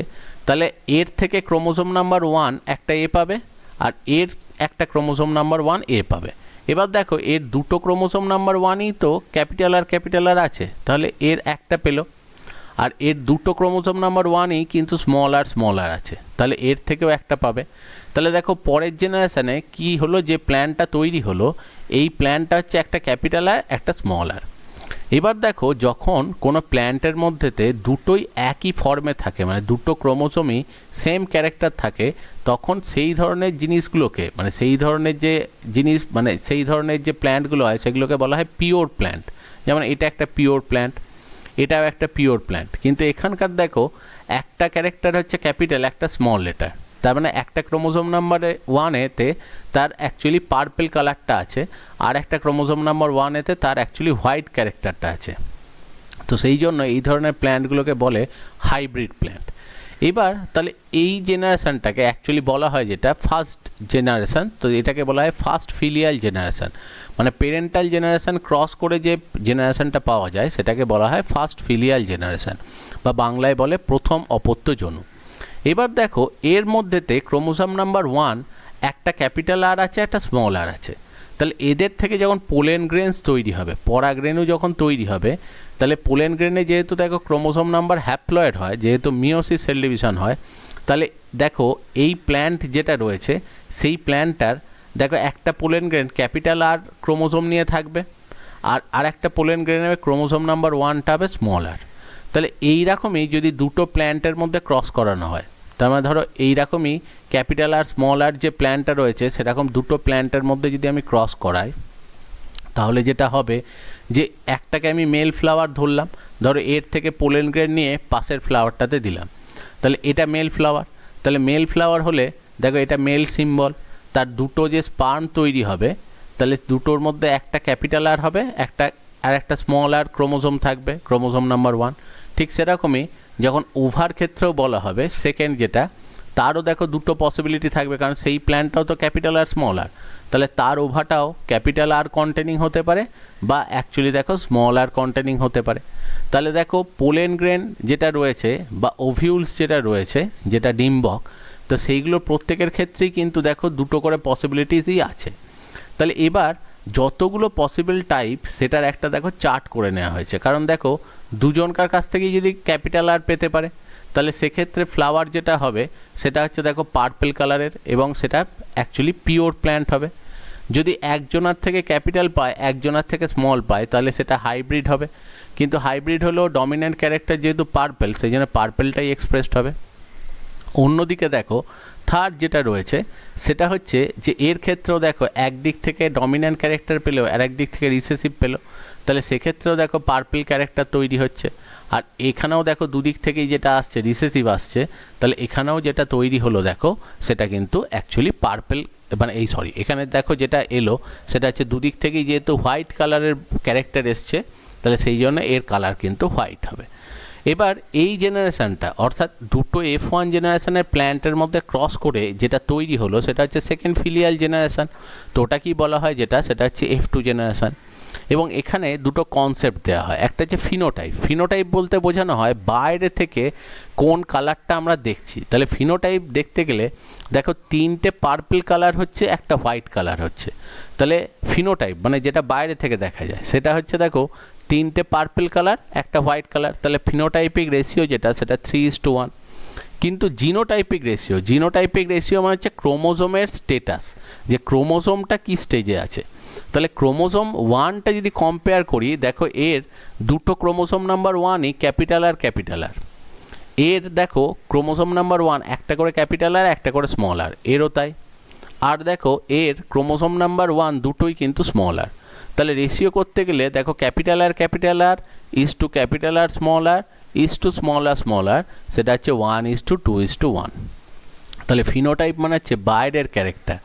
তাহলে এর থেকে ক্রোমোজোম নাম্বার 1 একটা এ পাবে আর এর একটা ক্রোমোজোম নাম্বার 1 এ পাবে। এবার দেখো এর দুটো ক্রোমোজোম নাম্বার 1ই তো ক্যাপিটাল আর আছে, তাহলে এর একটা পেলো। আর এর দুটো ক্রোমোজোম নাম্বার 1ই কিন্তু স্মল আর আছে, তাহলে এর থেকেও একটা পাবে। তাহলে দেখো পরের জেনারেশানে কি হলো, যে প্ল্যানটা তৈরি হলো এই প্ল্যানটা হচ্ছে একটা ক্যাপিটাল আর একটা স্মল আর। এবার দেখো যখন কোনো প্ল্যান্টের মধ্যেতে দুটোই একই ফর্মে থাকে, মানে দুটো ক্রোমোজোমই সেম ক্যারেক্টার থাকে, তখন সেই ধরনের জিনিসগুলোকে সেই ধরনের যে প্ল্যান্টগুলো হয় সেগুলোকে বলা হয় পিওর প্ল্যান্ট। যেমন এটা একটা পিওর প্ল্যান্ট, এটাও একটা পিওর প্ল্যান্ট। কিন্তু এখানকার দেখো একটা ক্যারেক্টার হচ্ছে ক্যাপিটাল, একটা স্মল লেটার, তার মানে একটা ক্রোমোজোম নাম্বার 1-এতে তার অ্যাকচুয়ালি পার্পেল কালারটা আছে আর একটা ক্রোমোজোম নাম্বার 1-এতে তার অ্যাকচুয়ালি হোয়াইট ক্যারেক্টারটা আছে। তো সেই জন্য এই ধরনের প্ল্যান্টগুলোকে বলে হাইব্রিড প্ল্যান্ট। এবার তাহলে এই জেনারেশানটাকে অ্যাকচুয়ালি বলা হয় যেটা ফার্স্ট জেনারেশান, তো এটাকে বলা হয় ফার্স্ট ফিলিয়াল জেনারেশান। মানে পেরেন্টাল জেনারেশান ক্রস করে যে জেনারেশানটা পাওয়া যায় সেটাকে বলা হয় ফার্স্ট ফিলিয়াল জেনারেশান, বা বাংলায় বলে প্রথম অপত্য জনু। এবার দেখো এর মধ্যেতে ক্রোমোজোম নাম্বার 1 একটা ক্যাপিটাল আর আছে, একটা স্মল আর আছে। তাহলে এদের থেকে যখন পোলেন গ্রেনস তৈরি হবে, পরাগরেণু যখন তৈরি হবে, তাহলে পোলেন গ্রেনে যেহেতু দেখো ক্রোমোজোম নাম্বার হ্যাপ্লয়েড হয়, যেহেতু মিওসিস সেল ডিভিশন হয়, তাহলে দেখো এই প্ল্যান্ট যেটা রয়েছে সেই প্ল্যান্টটার দেখো একটা পোলেন গ্রেন ক্যাপিটাল আর ক্রোমোজোম নিয়ে থাকবে আর একটা পোলেন গ্রেনের ক্রোমোজোম নাম্বার 1টা হবে স্মল আর। তাহলে এইরকমই যদি দুটো প্ল্যান্টের মধ্যে ক্রস করানো হয়, তার মানে ধরো এইরকমই ক্যাপিটাল আর স্মল আর যে প্ল্যান্টটা রয়েছে সেরকম দুটো প্ল্যান্টের মধ্যে যদি আমি ক্রস করাই, তাহলে যেটা হবে যে একটাকে আমি মেল ফ্লাওয়ার ধরলাম, ধরো এর থেকে পোলেন গ্রেন নিয়ে পাশের ফ্লাওয়ারটাতে দিলাম, তাহলে এটা মেল ফ্লাওয়ার। তাহলে মেল ফ্লাওয়ার হলে দেখো এটা মেল সিম্বল, তার দুটো যে স্পার্ম তৈরি হবে তাহলে দুটোর মধ্যে একটা ক্যাপিটাল আর হবে, একটা স্মল আর ক্রোমোজোম থাকবে, ক্রোমোজোম নাম্বার 1। ঠিক সেরকমই যখন ওভার ক্ষেত্রেও বলা হবে সেকেন্ড যেটা, তারও দেখো দুটো পসিবিলিটি থাকবে, কারণ সেই প্ল্যান্টটাও তো ক্যাপিটাল আর স্মল আর, তাহলে তার ওভারটাও ক্যাপিটাল আর কন্টেনিং হতে পারে বা অ্যাকচুয়ালি দেখো স্মল আর কন্টেনিং হতে পারে। তাহলে দেখো পোলেন গ্রেন যেটা রয়েছে বা ওভিউলস যেটা রয়েছে, যেটা ডিম্বক, তো সেইগুলোর প্রত্যেকের ক্ষেত্রেই কিন্তু দেখো দুটো করে পসিবিলিটিসই আছে। তাহলে এবার যতগুলো পসিবল টাইপ সেটার একটা দেখো চার্ট করে নেওয়া হয়েছে, কারণ দেখো দুজনকার কাছ থেকেই যদি ক্যাপিটাল আর পেতে পারে তাহলে সেক্ষেত্রে ফ্লাওয়ার যেটা হবে সেটা হচ্ছে দেখো পার্পেল কালারের এবং সেটা অ্যাকচুয়ালি পিওর প্ল্যান্ট হবে। যদি একজনার থেকে ক্যাপিটাল পায় একজনার থেকে স্মল পায় তাহলে সেটা হাইব্রিড হবে, কিন্তু হাইব্রিড হলেও ডমিন্যান্ট ক্যারেক্টার যেহেতু পার্পেল সেই জন্য পার্পেলটাই এক্সপ্রেসড হবে। অন্যদিকে দেখো থার্ড যেটা রয়েছে সেটা হচ্ছে যে এর ক্ষেত্রেও দেখো একদিক থেকে ডমিন্যান্ট ক্যারেক্টার পেলেও আর একদিক থেকে রিসেসিভ পেলো, তাহলে সেক্ষেত্রেও দেখো পার্পেল ক্যারেক্টার তৈরি হচ্ছে। আর এখানেও দেখো দুদিক থেকেই যেটা আসছে রিসেসিভ আসছে, তাহলে এখানেও যেটা তৈরি হলো দেখো সেটা কিন্তু অ্যাকচুয়ালি পার্পেল, মানে এখানে দেখো যেটা এলো সেটা হচ্ছে দুদিক থেকেই যেহেতু হোয়াইট কালারের ক্যারেক্টার এসছে, তাহলে সেই জন্য এর কালার কিন্তু হোয়াইট হবে। এবার এই জেনারেশানটা অর্থাৎ দুটো F1 জেনারেশানের প্ল্যান্টের মধ্যে ক্রস করে যেটা তৈরি হলো সেটা হচ্ছে সেকেন্ড ফিলিয়াল জেনারেশান। তো ওটা কি বলা হয় সেটা হচ্ছে F2 জেনারেশান। এবং এখানে দুটো কনসেপ্ট দেওয়া হয়, একটা হচ্ছে ফিনোটাইপ। ফিনোটাইপ বলতে বোঝানো হয় বাইরে থেকে কোন কালারটা আমরা দেখছি। তাহলে ফিনোটাইপ দেখতে গেলে দেখো তিনটে পার্পল কালার হচ্ছে, একটা হোয়াইট কালার হচ্ছে। তাহলে ফিনোটাইপ মানে যেটা বাইরে থেকে দেখা যায় সেটা হচ্ছে দেখো তিনটে পার্পল কালার একটা হোয়াইট কালার, তাহলে ফিনোটাইপিক রেশিও যেটা সেটা 3:1। কিন্তু জিনোটাইপিক রেশিও মানে হচ্ছে ক্রোমোজোমের স্টেটাস, যে ক্রোমোজোমটা কি স্টেজে আছে। তাহলে ক্রোমোজোম 1টা যদি কম্পেয়ার করি দেখো এর দুটো ক্রোমোজোম নাম্বার 1ই ক্যাপিটাল আর, এর দেখো ক্রোমোজোম নাম্বার 1 একটা করে ক্যাপিটাল আর একটা করে স্মল আর, এরও তাই। আর দেখো এর ক্রোমোজোম নাম্বার 1 দুটোই কিন্তু স্মল আর। তাহলে রেশিও করতে গেলে দেখো capital R is to capital R is to small r সেটা হচ্ছে 1:2:1। তাহলে ফিনোটাইপ মানে হচ্ছে বাইরের ক্যারেক্টার,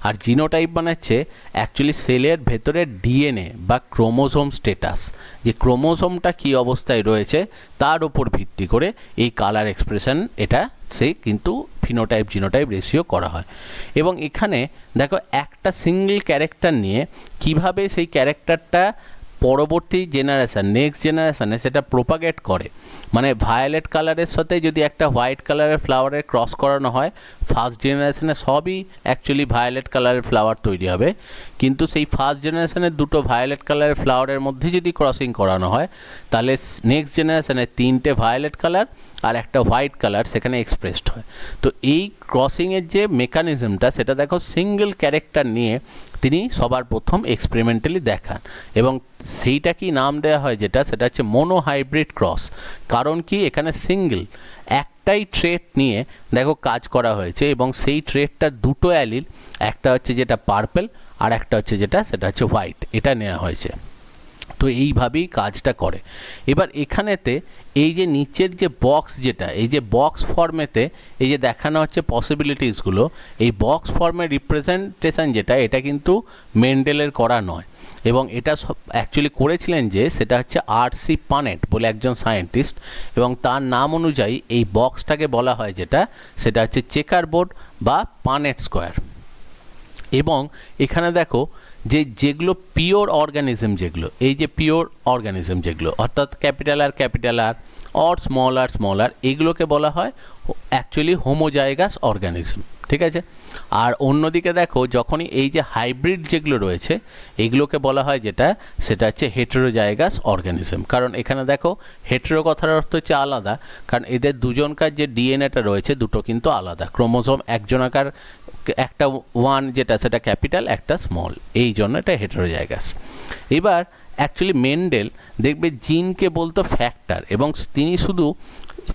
আর জিনোটাইপ মানে হচ্ছে অ্যাকচুয়ালি সেলের ভেতরের ডিএনএ বা ক্রোমোজোম স্টেটাস, যে ক্রোমোজোমটা কী অবস্থায় রয়েছে তার উপর ভিত্তি করে এই কালার এক্সপ্রেশন এটা কিন্তু ফিনোটাইপ জিনোটাইপ রেশিও করা হয়। এবং এখানে দেখো একটা সিঙ্গেল ক্যারেক্টার নিয়ে কিভাবে সেই ক্যারেক্টারটা পরবর্তী জেনারেশান নেক্সট জেনারেশানে সেটা প্রোপাগেট করে। মানে ভায়োলেট কালারের সাথে যদি একটা হোয়াইট কালারের ফ্লাওয়ারের ক্রস করানো হয়, ফার্স্ট জেনারেশানে সবই অ্যাকচুয়ালি ভায়োলেট কালারের ফ্লাওয়ার তৈরি হবে। কিন্তু সেই ফার্স্ট জেনারেশানের দুটো ভায়োলেট কালারের ফ্লাওয়ারের মধ্যে যদি ক্রসিং করানো হয় তাহলে নেক্সট জেনারেশানে তিনটে ভায়োলেট কালার আর একটা হোয়াইট কালার সেখানে এক্সপ্রেসড হয়। তো এই ক্রসিংয়ের যে মেকানিজমটা সেটা দেখো সিঙ্গেল ক্যারেক্টার নিয়ে তিনি সবার প্রথম এক্সপেরিমেন্টালি দেখান, এবং সেইটা কি নাম দেওয়া হয় সেটা হচ্ছে মোনোহাইব্রিড ক্রস। কারণ কি এখানে সিঙ্গেল একটাই ট্রেট নিয়ে দেখো কাজ করা হয়েছে, এবং সেই ট্রেটটার দুটো অ্যালিল, একটা হচ্ছে যেটা পার্পল আর একটা হচ্ছে সেটা হচ্ছে হোয়াইট, এটা নেওয়া হয়েছে। তো এইভাবেই কাজটা করে। এবার এখানেতে এই যে নিচের যে বক্স এই যে বক্স ফর্মেতে এই যে দেখানো হচ্ছে পসিবিলিটিসগুলো, এই বক্স ফর্মের রিপ্রেজেন্টেশন এটা কিন্তু মেন্ডেলের করা নয়, এবং এটা অ্যাকচুয়ালি করেছিলেন সেটা হচ্ছে R.C. পানেট বলে একজন সায়েন্টিস্ট, এবং তার নাম অনুযায়ী এই বক্সটাকে বলা হয় সেটা হচ্ছে চেকার বোর্ড বা পানেট স্কোয়ার। এবং এখানে দেখো যেগুলো পিওর অর্গানিজম, এই যে পিওর অর্গানিজম অর্থাৎ ক্যাপিটাল আর অর স্মল আর এগুলোকে বলা হয় অ্যাকচুয়ালি হোমোজাইগাস অর্গানিজম, ঠিক আছে। আর অন্যদিকে দেখো যখনই এই যে হাইব্রিড যেগুলো রয়েছে এগুলোকে বলা হয় সেটা হচ্ছে হেটেরোজাইগাস অর্গানিজম। কারণ এখানে দেখো হেটেরো কথার অর্থ হচ্ছে আলাদা, কারণ এদের দুজনকার যে ডিএনএটা রয়েছে দুটো কিন্তু আলাদা। ক্রোমোজোম একজনাকার একটা 1 সেটা ক্যাপিটাল একটা স্মল, এই জন্য এটা হেটেরোজাইগাস। এবার অ্যাকচুয়ালি মেন্ডেল দেখবে জিনকে বলতো ফ্যাক্টর, এবং তিনি শুধু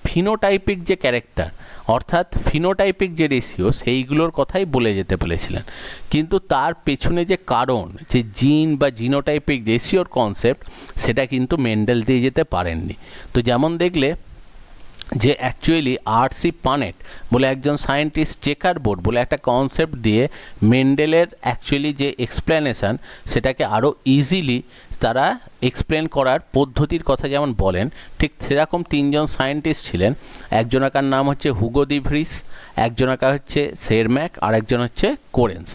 ফিনোটাইপিক যে ক্যারেক্টার অর্থাৎ ফিনোটাইপিক যে রেশিও সেইগুলোর কথাই বলে যেতে বলেছিলেন। কিন্তু তার পেছনে যে কারণ যে জিন বা জিনোটাইপিক রেশিওর কনসেপ্ট সেটা কিন্তু মেন্ডেল দিয়ে যেতে পারেননি। তো যেমন দেখলে যে অ্যাকচুয়ালি R.C. পানেট বলে একজন সায়েন্টিস্ট চেকার বোর্ড বলে একটা কনসেপ্ট দিয়ে মেন্ডেলের অ্যাকচুয়ালি যে এক্সপ্লেনেশান সেটাকে আরও ইজিলি তারা এক্সপ্লেন করার পদ্ধতির কথা যেমন বলেন, ঠিক সেরকম তিনজন সায়েন্টিস্ট ছিলেন। একজনাকার নাম হচ্ছে হুগো দি ভ্রিস, একজনাকার হচ্ছে সেরম্যাক আর একজন হচ্ছে কোরেন্স।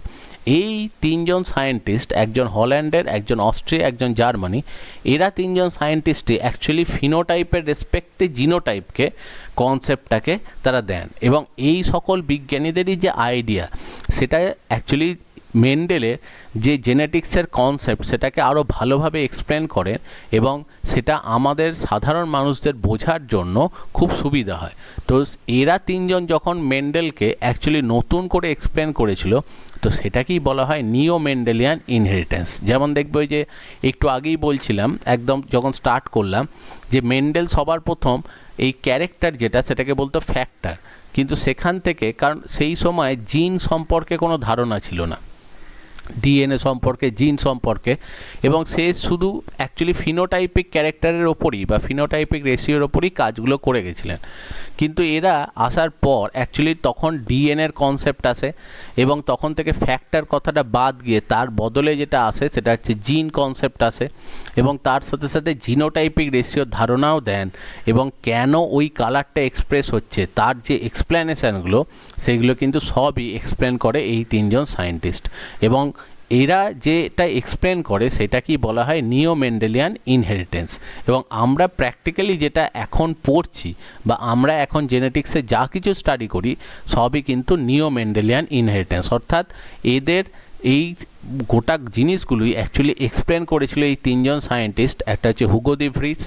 এই তিনজন সায়েন্টিস্ট, একজন হল্যান্ডের, একজন অস্ট্রিয়া, একজন জার্মানি, এরা তিনজন সায়েন্টিস্টই অ্যাকচুয়ালি ফিনোটাইপের রেসপেক্টে জিনোটাইপকে কনসেপ্টটাকে তারা দেন, এবং এই সকল বিজ্ঞানীদেরই যে আইডিয়া সেটা অ্যাকচুয়ালি মেন্ডেলের যে জেনেটিক্সের কনসেপ্ট সেটাকে আরও ভালোভাবে এক্সপ্লেন করেন, এবং সেটা আমাদের সাধারণ মানুষদের বোঝার জন্য খুব সুবিধা হয়। তো এরা তিনজন যখন মেন্ডেলকে অ্যাকচুয়ালি নতুন করে এক্সপ্লেন করেছিল তো সেটাকেই বলা হয় নিও মেন্ডেলিয়ান ইনহেরিটেন্স। যেমন দেখবে ওই যে একটু আগেই বলছিলাম একদম যখন স্টার্ট করলাম যে মেন্ডেল সবার প্রথম এই ক্যারেক্টার সেটাকে বলতো ফ্যাক্টর, কিন্তু সেখান থেকে কারণ সেই সময় জিন সম্পর্কে কোনো ধারণা ছিল না, ডিএনএ সম্পর্কে, জিন সম্পর্কে, এবং সে শুধু অ্যাকচুয়ালি ফিনোটাইপিক ক্যারেক্টারের ওপরই বা ফিনোটাইপিক রেশিওর ওপরই কাজগুলো করে গেছিলেন। কিন্তু এরা আসার পর অ্যাকচুয়ালি তখন ডিএনএর কনসেপ্ট আসে এবং তখন থেকে ফ্যাক্টর কথাটা বাদ গিয়ে তার বদলে যেটা আসে সেটা হচ্ছে জিন কনসেপ্ট আসে, এবং তার সাথে সাথে জিনোটাইপিক রেশিওর ধারণাও দেন, এবং কেন ওই কালারটা এক্সপ্রেস হচ্ছে তার যে এক্সপ্লেনেশানগুলো সেগুলো কিন্তু সবই এক্সপ্লেন করে এই তিনজন সায়েন্টিস্ট। এবং এরা যেটা এক্সপ্লেন করে সেটা কি বলা হয় নিও মেন্ডেলিয়ান ইনহেরিটেন্স। এবং আমরা প্র্যাকটিক্যালি যেটা এখন পড়ছি বা আমরা এখন জেনেটিক্সে যা কিছু স্টাডি করি সবই কিন্তু নিও মেন্ডেলিয়ান ইনহেরিটেন্স, অর্থাৎ এদের এই গোটা জিনিসগুলোই অ্যাকচুয়ালি এক্সপ্লেন করেছিল এই তিনজন সায়েন্টিস্ট, একটা হচ্ছে হুগো দি ভ্রিস,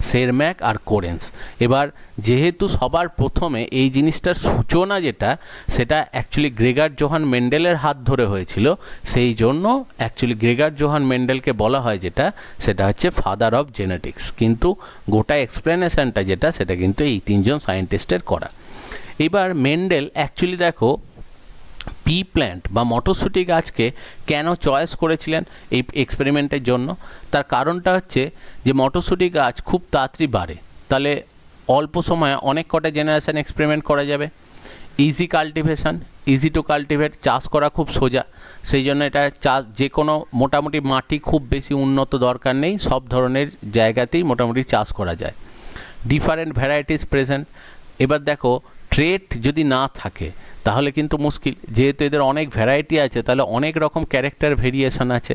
সেরম্যাক আর কোরেন্স। এবার যেহেতু সবার প্রথমে এই জিনিসটার সূচনা যেটা সেটা অ্যাকচুয়ালি গ্রেগার জোহান মেন্ডেলের হাত ধরে হয়েছিল, সেই জন্য অ্যাকচুয়ালি গ্রেগার জোহান মেন্ডেলকে বলা হয় যেটা সেটা হচ্ছে ফাদার অফ জেনেটিক্স। কিন্তু গোটা এক্সপ্লেনেশনটা যেটা সেটা কিন্তু এই তিনজন সায়েন্টিস্টের করা। এবার মেন্ডেল অ্যাকচুয়ালি দেখো পি প্ল্যান্ট বা মটরশুঁটি গাছকে কেন চয়েস করেছিলেন এই এক্সপেরিমেন্টের জন্য, তার কারণটা হচ্ছে যে মটরশুঁটি গাছ খুব তাড়াতাড়ি বাড়ে, তাহলে অল্প সময়ে অনেক কটা জেনারেশান এক্সপেরিমেন্ট করা যাবে। Easy cultivation, easy to cultivate, চাষ করা খুব সোজা, সেই জন্য এটা চাষ যে কোনো মোটামুটি মাটি খুব বেশি উন্নত দরকার নেই, সব ধরনের জায়গাতেই মোটামুটি চাষ করা যায়। Different varieties present. এবার দেখো ট্রেট যদি না থাকে তাহলে কিন্তু মুশকিল, যেহেতু এদের অনেক ভ্যারাইটি আছে তাহলে অনেক রকম ক্যারেক্টার ভেরিয়েশন আছে।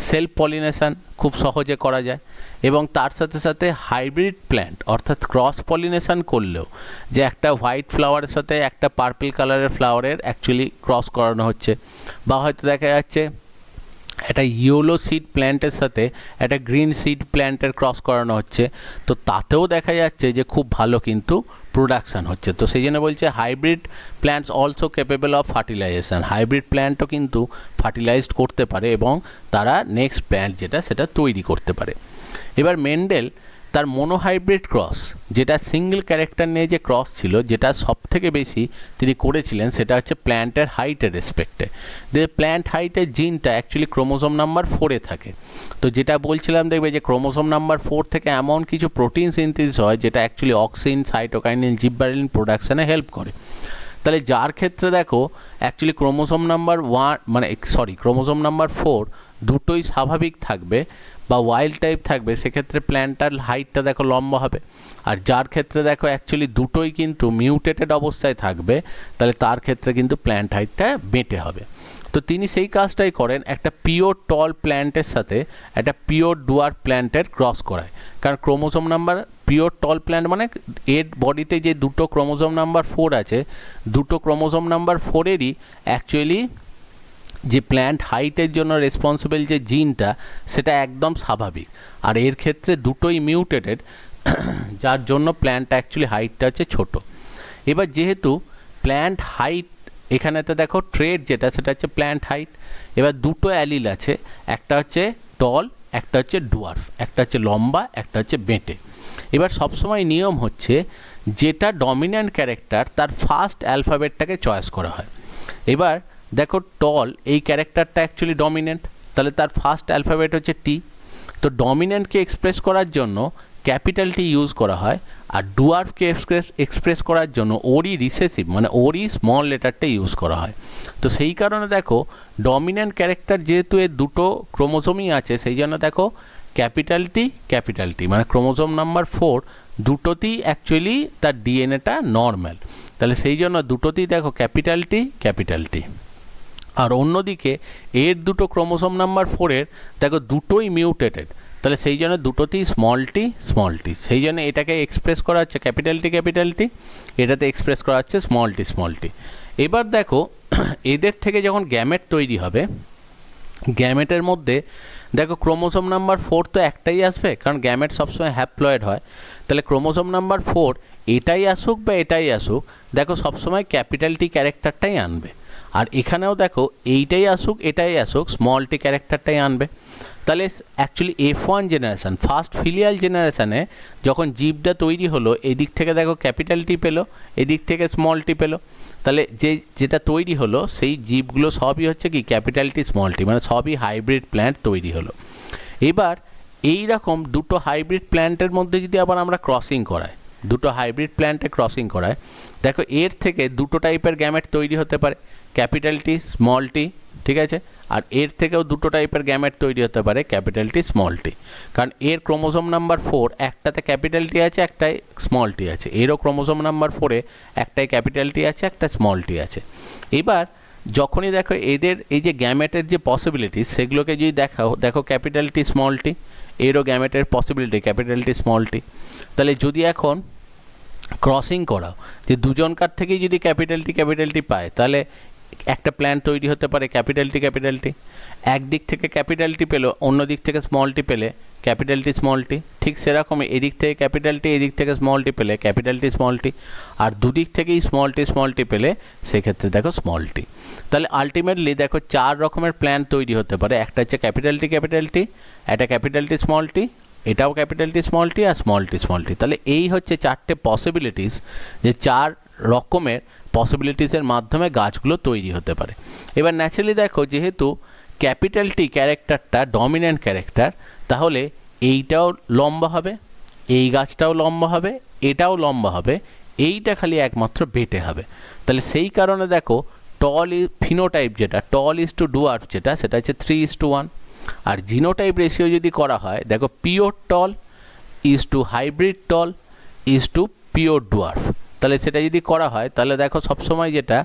সেলফ পলিনেশন খুব সহজে করা যায়, এবং তার সাথে সাথে হাইব্রিড প্ল্যান্ট অর্থাৎ ক্রস পলিনেশন করলেও যে একটা হোয়াইট ফ্লাওয়ারের সাথে একটা পার্পল কালারের ফ্লাওয়ারের অ্যাকচুয়ালি ক্রস করানো হচ্ছে, বা হয়তো দেখা যাচ্ছে একটা ইয়েলো সিড প্ল্যান্টের সাথে একটা গ্রিন সিড প্ল্যান্টের ক্রস করানো হচ্ছে, তো তাতেও দেখা যাচ্ছে যে খুব ভালো কিন্তু প্রোডাকশান হচ্ছে। তো সেই জন্য বলছে hybrid plants also capable of fertilization, hybrid প্ল্যান্টও কিন্তু ফার্টিলাইজড করতে পারে এবং তারা নেক্সট প্ল্যান্ট যেটা সেটা তৈরি করতে পারে। এবার মেন্ডেল তার মোনোহাইব্রিড ক্রস, যেটা সিঙ্গেল ক্যারেক্টার নিয়ে যে ক্রস ছিল, যেটা সব থেকে বেশি তিনি করেছিলেন সেটা হচ্ছে প্ল্যান্টের হাইটের রেসপেক্টে। যে প্ল্যান্ট হাইটের জিনটা অ্যাকচুয়ালি ক্রোমোজোম নাম্বার 4-এ থাকে। তো যেটা বলছিলাম দেখবে যে ক্রোমোজোম নাম্বার 4 থেকে এমন কিছু প্রোটিন সিনথেসিস হয় যেটা অ্যাকচুয়ালি অক্সিন, সাইটোকাইনিন, জিববারেলিন প্রোডাকশানে হেল্প করে। তাহলে যার ক্ষেত্রে দেখো অ্যাকচুয়ালি ক্রোমোজোম নাম্বার 4 দুটোই স্বাভাবিক থাকবে বা ওয়াইল্ড টাইপ থাকবে, সেক্ষেত্রে প্ল্যান্টার হাইটটা দেখো লম্বা হবে। আর যার ক্ষেত্রে দেখো অ্যাকচুয়ালি দুটোই কিন্তু মিউটেটেড অবস্থায় থাকবে, তাহলে তার ক্ষেত্রে কিন্তু প্ল্যান্ট হাইটটা বেঁটে হবে। তো তিনি সেই কাজটাই করেন, একটা পিওর টল প্ল্যান্টের সাথে একটা পিওর ডুয়ার্ফ প্ল্যান্টের ক্রস করায়। কারণ ক্রোমোজোম নাম্বার পিওর টল প্ল্যান্ট মানে এর বডিতে যে দুটো ক্রোমোজোম নাম্বার 4 আছে, দুটো ক্রোমোজোম নাম্বার 4-এরই অ্যাকচুয়ালি যে প্ল্যান্ট হাইটের জন্য রেসপন্সিবল যে জিনটা সেটা একদম স্বাভাবিক, আর এর ক্ষেত্রে দুটোই মিউটেটেড, যার জন্য প্ল্যান্ট অ্যাকচুয়ালি হাইটটা হচ্ছে ছোট। এবার যেহেতু প্ল্যান্ট হাইট এখানেতে দেখো ট্রেড যেটা সেটা হচ্ছে প্ল্যান্ট হাইট, এবার দুটো অ্যালিল আছে, একটা হচ্ছে টল, একটা হচ্ছে ডুয়ার্ফ, একটা হচ্ছে লম্বা, একটা হচ্ছে বেঁটে। এবার সবসময় নিয়ম হচ্ছে যেটা ডমিন্যান্ট ক্যারেক্টার তার ফার্স্ট অ্যালফাবেটটাকে চয়েস করা হয়। এবার দেখো টল এই ক্যারেক্টারটা অ্যাকচুয়ালি ডমিন্যান্ট, তাহলে তার ফার্স্ট অ্যালফাবেট হচ্ছে টি। তো ডমিন্যান্টকে এক্সপ্রেস করার জন্য ক্যাপিটাল টি ইউজ করা হয়, আর ডুয়ার্ফকে এক্সপ্রেস করার জন্য ওরই রিসেসিভ মানে ওরই স্মল লেটারটা ইউজ করা হয়। তো সেই কারণে দেখো ডমিন্যান্ট ক্যারেক্টার যেহেতু এর দুটো ক্রোমোজোমই আছে, সেই জন্য দেখো ক্যাপিটাল টি মানে ক্রোমোজোম নাম্বার 4 দুটোতেই অ্যাকচুয়ালি তার ডিএনএটা নর্মাল, তাহলে সেই জন্য দুটোতেই দেখো ক্যাপিটাল টি। আর অন্যদিকে এর দুটো ক্রোমোজোম নাম্বার 4-এর দেখো দুটোই মিউটেটেড, তাহলে সেই জন্য দুটোতেই স্মল টি, সেই জন্য এটাকে এক্সপ্রেস করা হচ্ছে ক্যাপিটাল টি, এটাতে এক্সপ্রেস করা হচ্ছে স্মল টি। এবার দেখো এদের থেকে যখন গ্যামেট তৈরি হবে, গ্যামেটের মধ্যে দেখো ক্রোমোজোম নাম্বার 4 তো একটাই আসবে, কারণ গ্যামেট সবসময় হ্যাপ্লয়েড হয়, তাহলে ক্রোমোজোম নাম্বার 4 এটাই আসুক বা এটাই আসুক, দেখো সবসময় ক্যাপিটাল টি ক্যারেক্টারটাই আনবে। আর এখানেও দেখো এইটাই আসুক এটাই আসুক, স্মল টি ক্যারেক্টারটাই আনবে। তাহলে actually F1 generation first filial জেনারেশানে যখন জীবটা তৈরি হলো, এদিক থেকে দেখো ক্যাপিটাল টি পেলো, এদিক থেকে স্মল টি পেলো, তাহলে যেটা তৈরি হলো সেই জীবগুলো সবই হচ্ছে কি ক্যাপিটাল টি স্মল টি, মানে সবই হাইব্রিড প্ল্যান্ট তৈরি হলো। এবার এই রকম দুটো হাইব্রিড প্ল্যান্টের মধ্যে যদি আবার আমরা ক্রসিং করাই, দুটো হাইব্রিড প্ল্যান্টে ক্রসিং করায়, দেখো এর থেকে দুটো টাইপের গ্যামেট তৈরি হতে পারে, ক্যাপিটাল টি স্মল টি, ঠিক আছে। আর এর থেকেও দুটো টাইপের গ্যামেট তৈরি হতে পারে, ক্যাপিটাল টি স্মল টি, কারণ এর ক্রোমোজোম নাম্বার 4 একটাতে ক্যাপিটাল টি আছে, একটাই স্মল টি আছে। এরও ক্রোমোজোম নাম্বার 4-এ একটাই ক্যাপিটাল টি আছে, একটা স্মল টি আছে। এবার যখনই দেখো এদের এই যে গ্যামেটের যে পসিবিলিটিস সেগুলোকে যদি দেখো ক্যাপিটাল টি স্মল টি, এরও গ্যামেটের possibility capital T small tea. তাহলে যদি এখন ক্রসিং করাও যে দুজনকার থেকেই যদি ক্যাপিটাল টি পায়, তাহলে একটা প্ল্যান্ট তৈরি হতে পারে ক্যাপিটাল টি। একদিক থেকে ক্যাপিটাল টি পেলো, অন্য দিক থেকে স্মল টি পেলে ক্যাপিটাল টি স্মল টি। ঠিক সেরকমই এদিক থেকে ক্যাপিটাল টি, এদিক থেকে স্মল টি পেলে ক্যাপিটাল টি স্মল টি। আর দুদিক থেকেই স্মল টি পেলে সেক্ষেত্রে দেখো স্মল টি। তাহলে আলটিমেটলি দেখো 4 রকমের প্ল্যান্ট তৈরি হতে পারে। একটা হচ্ছে ক্যাপিটাল টি, একটা ক্যাপিটাল টি স্মল টি, এটাও ক্যাপিটাল টি স্মল টি, আর স্মল টি। তাহলে এই হচ্ছে 4টে পসিবিলিটিস, যে 4 রকমের পসিবিলিটিসের মাধ্যমে গাছগুলো তৈরি হতে পারে। এবার ন্যাচারালি দেখো যেহেতু ক্যাপিটাল টি ক্যারেক্টারটা ডমিন্যান্ট ক্যারেক্টার, তাহলে এইটাও লম্বা হবে, এই গাছটাও লম্বা হবে, এটাও লম্বা হবে, এইটা খালি একমাত্র বেটে হবে। তাহলে সেই কারণে দেখো ফিনোটাইপ যেটা টল ইজ টু ডুয়ার্ফ যেটা, সেটা হচ্ছে 3:1। আর জিনোটাইপ রেশিও যদি করা হয়, দেখো pure tall is to hybrid tall is to pure dwarf. তাহলে সেটা যদি করা হয় তাহলে দেখো সবসময় যেটা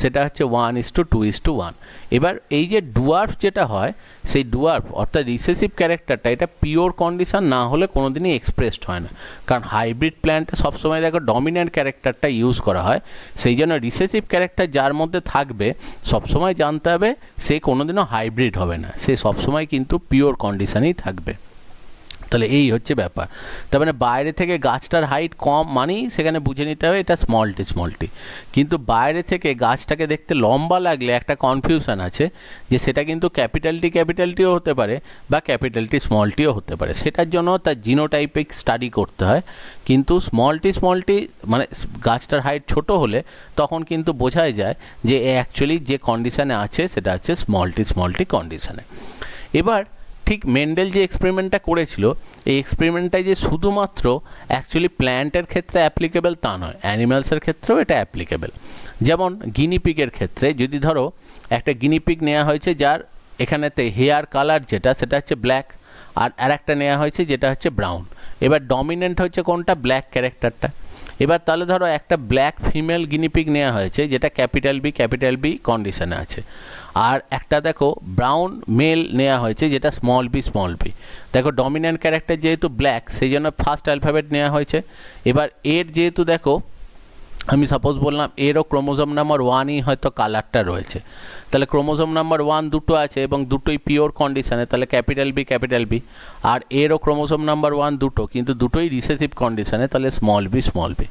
সেটা হচ্ছে 1:2:1। এবার এই যে ডুয়ার্ফ যেটা হয়, সেই ডুয়ার্ফ অর্থাৎ রিসেসিভ ক্যারেক্টারটা এটা পিওর কন্ডিশন না হলে কোনো দিনই এক্সপ্রেসড হয় না, কারণ হাইব্রিড প্ল্যান্টে সবসময় দেখো ডমিন্যান্ট ক্যারেক্টারটা ইউজ করা হয়। সেই জন্য রিসেসিভ ক্যারেক্টার যার মধ্যে থাকবে সবসময় জানতে হবে সে কোনোদিনও হাইব্রিড হবে না, সে সবসময় কিন্তু পিওর কন্ডিশনেই থাকবে। তাহলে এই হচ্ছে ব্যাপার। তার মানে বাইরে থেকে গাছটার হাইট কম মানেই সেখানে বুঝে নিতে হবে এটা স্মল টি। কিন্তু বাইরে থেকে গাছটাকে দেখতে লম্বা লাগলে একটা কনফিউশন আছে যে সেটা কিন্তু ক্যাপিটাল টিও হতে পারে বা ক্যাপিটাল টি স্মল টিও হতে পারে। সেটার জন্য তার জিনোটাইপিক স্টাডি করতে হয়। কিন্তু স্মল টি মানে গাছটার হাইট ছোট হলে তখন কিন্তু বোঝাই যায় যে অ্যাকচুয়ালি যে কন্ডিশানে আছে সেটা হচ্ছে স্মল টি কন্ডিশানে। এবার ঠিক মেন্ডেল যে এক্সপেরিমেন্টটা করেছিল, এই এক্সপেরিমেন্টটা যে শুধুমাত্র অ্যাকচুয়ালি প্ল্যান্টের ক্ষেত্রে অ্যাপ্লিকেবল তা নয়, অ্যানিম্যালসের ক্ষেত্রেও এটা অ্যাপ্লিকেবল। যেমন গিনিপিগের ক্ষেত্রে যদি ধরো একটা গিনিপিগ নেওয়া হয়েছে যার এখানেতে হেয়ার কালার যেটা সেটা হচ্ছে ব্ল্যাক, আর একটা নেওয়া হয়েছে যেটা হচ্ছে ব্রাউন। এবার ডমিনেন্ট হচ্ছে কোনটা? ব্ল্যাক ক্যারেক্টারটা। এবার তাহলে ধরো একটা ব্ল্যাক ফিমেল গিনিপিগ নেওয়া হয়েছে যেটা ক্যাপিটাল বি কন্ডিশনে আছে, আর একটা দেখো ব্রাউন মেল নেওয়া হয়েছে যেটা স্মল বি। দেখো ডমিন্যান্ট ক্যারেক্টার যেহেতু ব্ল্যাক সেই জন্য ফার্স্ট অ্যালফাবেট নেওয়া হয়েছে। এবার এর যেহেতু দেখো আমি সাপোজ বললাম এরও ক্রোমোজোম নাম্বার 1ই হয়তো কালারটা রয়েছে, তাহলে ক্রোমোজোম নাম্বার 1 দুটো আছে এবং দুটোই পিওর কন্ডিশনে, তাহলে ক্যাপিটাল বি। আর এরও ক্রোমোজোম নাম্বার 1 দুটো, কিন্তু দুটোই রিসেসিভ কন্ডিশনে, তাহলে স্মল বি।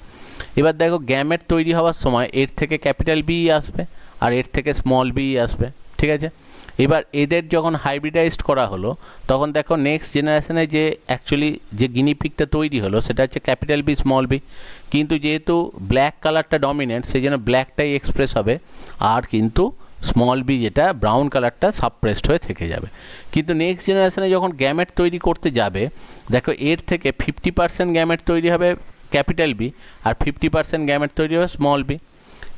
এবার দেখো গ্যামেট তৈরি হওয়ার সময় এর থেকে ক্যাপিটাল বি আসবে আর এর থেকে স্মল বি আসবে, ঠিক আছে। এবার এদের যখন হাইব্রিডাইজড করা হলো তখন দেখো নেক্সট জেনারেশনে যে অ্যাকচুয়ালি যে গিনিপিগটা তৈরি হলো সেটা হচ্ছে ক্যাপিটাল বি স্মল বি, কিন্তু যেহেতু ব্ল্যাক কালারটা ডমিনেন্ট সেই জন্য ব্ল্যাকটাই এক্সপ্রেস হবে, আর কিন্তু স্মল বি যেটা ব্রাউন কালারটা সাপ্রেসড হয়ে থেকে যাবে। কিন্তু নেক্সট জেনারেশনে যখন গ্যামেট তৈরি করতে যাবে দেখো এর থেকে 50% গ্যামেট তৈরি হবে ক্যাপিটাল বি আর 50% গ্যামেট তৈরি হবে স্মল বি।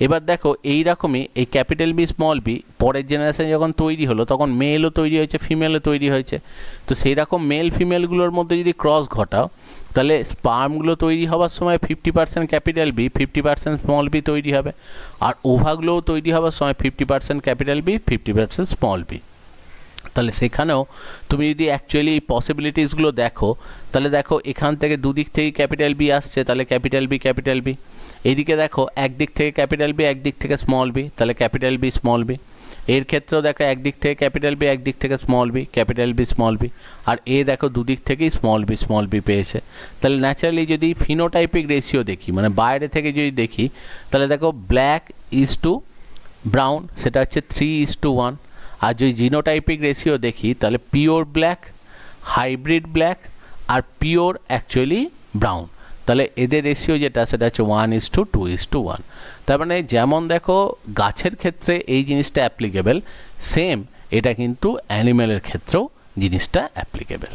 এবার দেখো এই রকমই এই ক্যাপিটাল বি স্মল বি পরের জেনারেশন যখন তৈরি হলো তখন মেলও তৈরি হয়েছে, ফিমেলও তৈরি হয়েছে। তো সেই রকম মেল ফিমেলগুলোর মধ্যে যদি ক্রস ঘটাও তাহলে স্পার্মগুলো তৈরি হওয়ার সময় 50% ক্যাপিটাল বি 50% স্মল বি তৈরি হবে, আর ওভাগুলোও তৈরি হওয়ার সময় 50% ক্যাপিটাল বি 50% স্মল বি। তাহলে সেখানেও তুমি যদি অ্যাকচুয়ালি এই পসিবিলিটিসগুলো দেখো তাহলে দেখো এখান থেকে দুদিক থেকে ক্যাপিটাল বি আসছে, তাহলে ক্যাপিটাল বি। এইদিকে দেখো একদিক থেকে ক্যাপিটাল বি একদিক থেকে স্মল বি, তাহলে ক্যাপিটাল বি স্মল বি। এর ক্ষেত্রেও দেখো একদিক থেকে ক্যাপিটাল বি একদিক থেকে small B, capital B small B. আর এ দেখো দুদিক থেকেই স্মল বি পেয়েছে। তাহলে ন্যাচারালি যদি ফিনোটাইপিক রেশিও দেখি মানে বাইরে থেকে যদি দেখি তাহলে দেখো ব্ল্যাক ইজ টু ব্রাউন সেটা হচ্ছে 3:1। আর যদি জিনোটাইপিক রেশিও দেখি তাহলে পিওর ব্ল্যাক, হাইব্রিড ব্ল্যাক আর পিওর অ্যাকচুয়ালি ব্রাউন, তাহলে এদের রেশিও যেটা সেটা হচ্ছে 1:2:1। তার মানে যেমন দেখো গাছের ক্ষেত্রে এই জিনিসটা অ্যাপ্লিকেবল, সেম এটা কিন্তু অ্যানিম্যালের ক্ষেত্রেও জিনিসটা অ্যাপ্লিকেবল।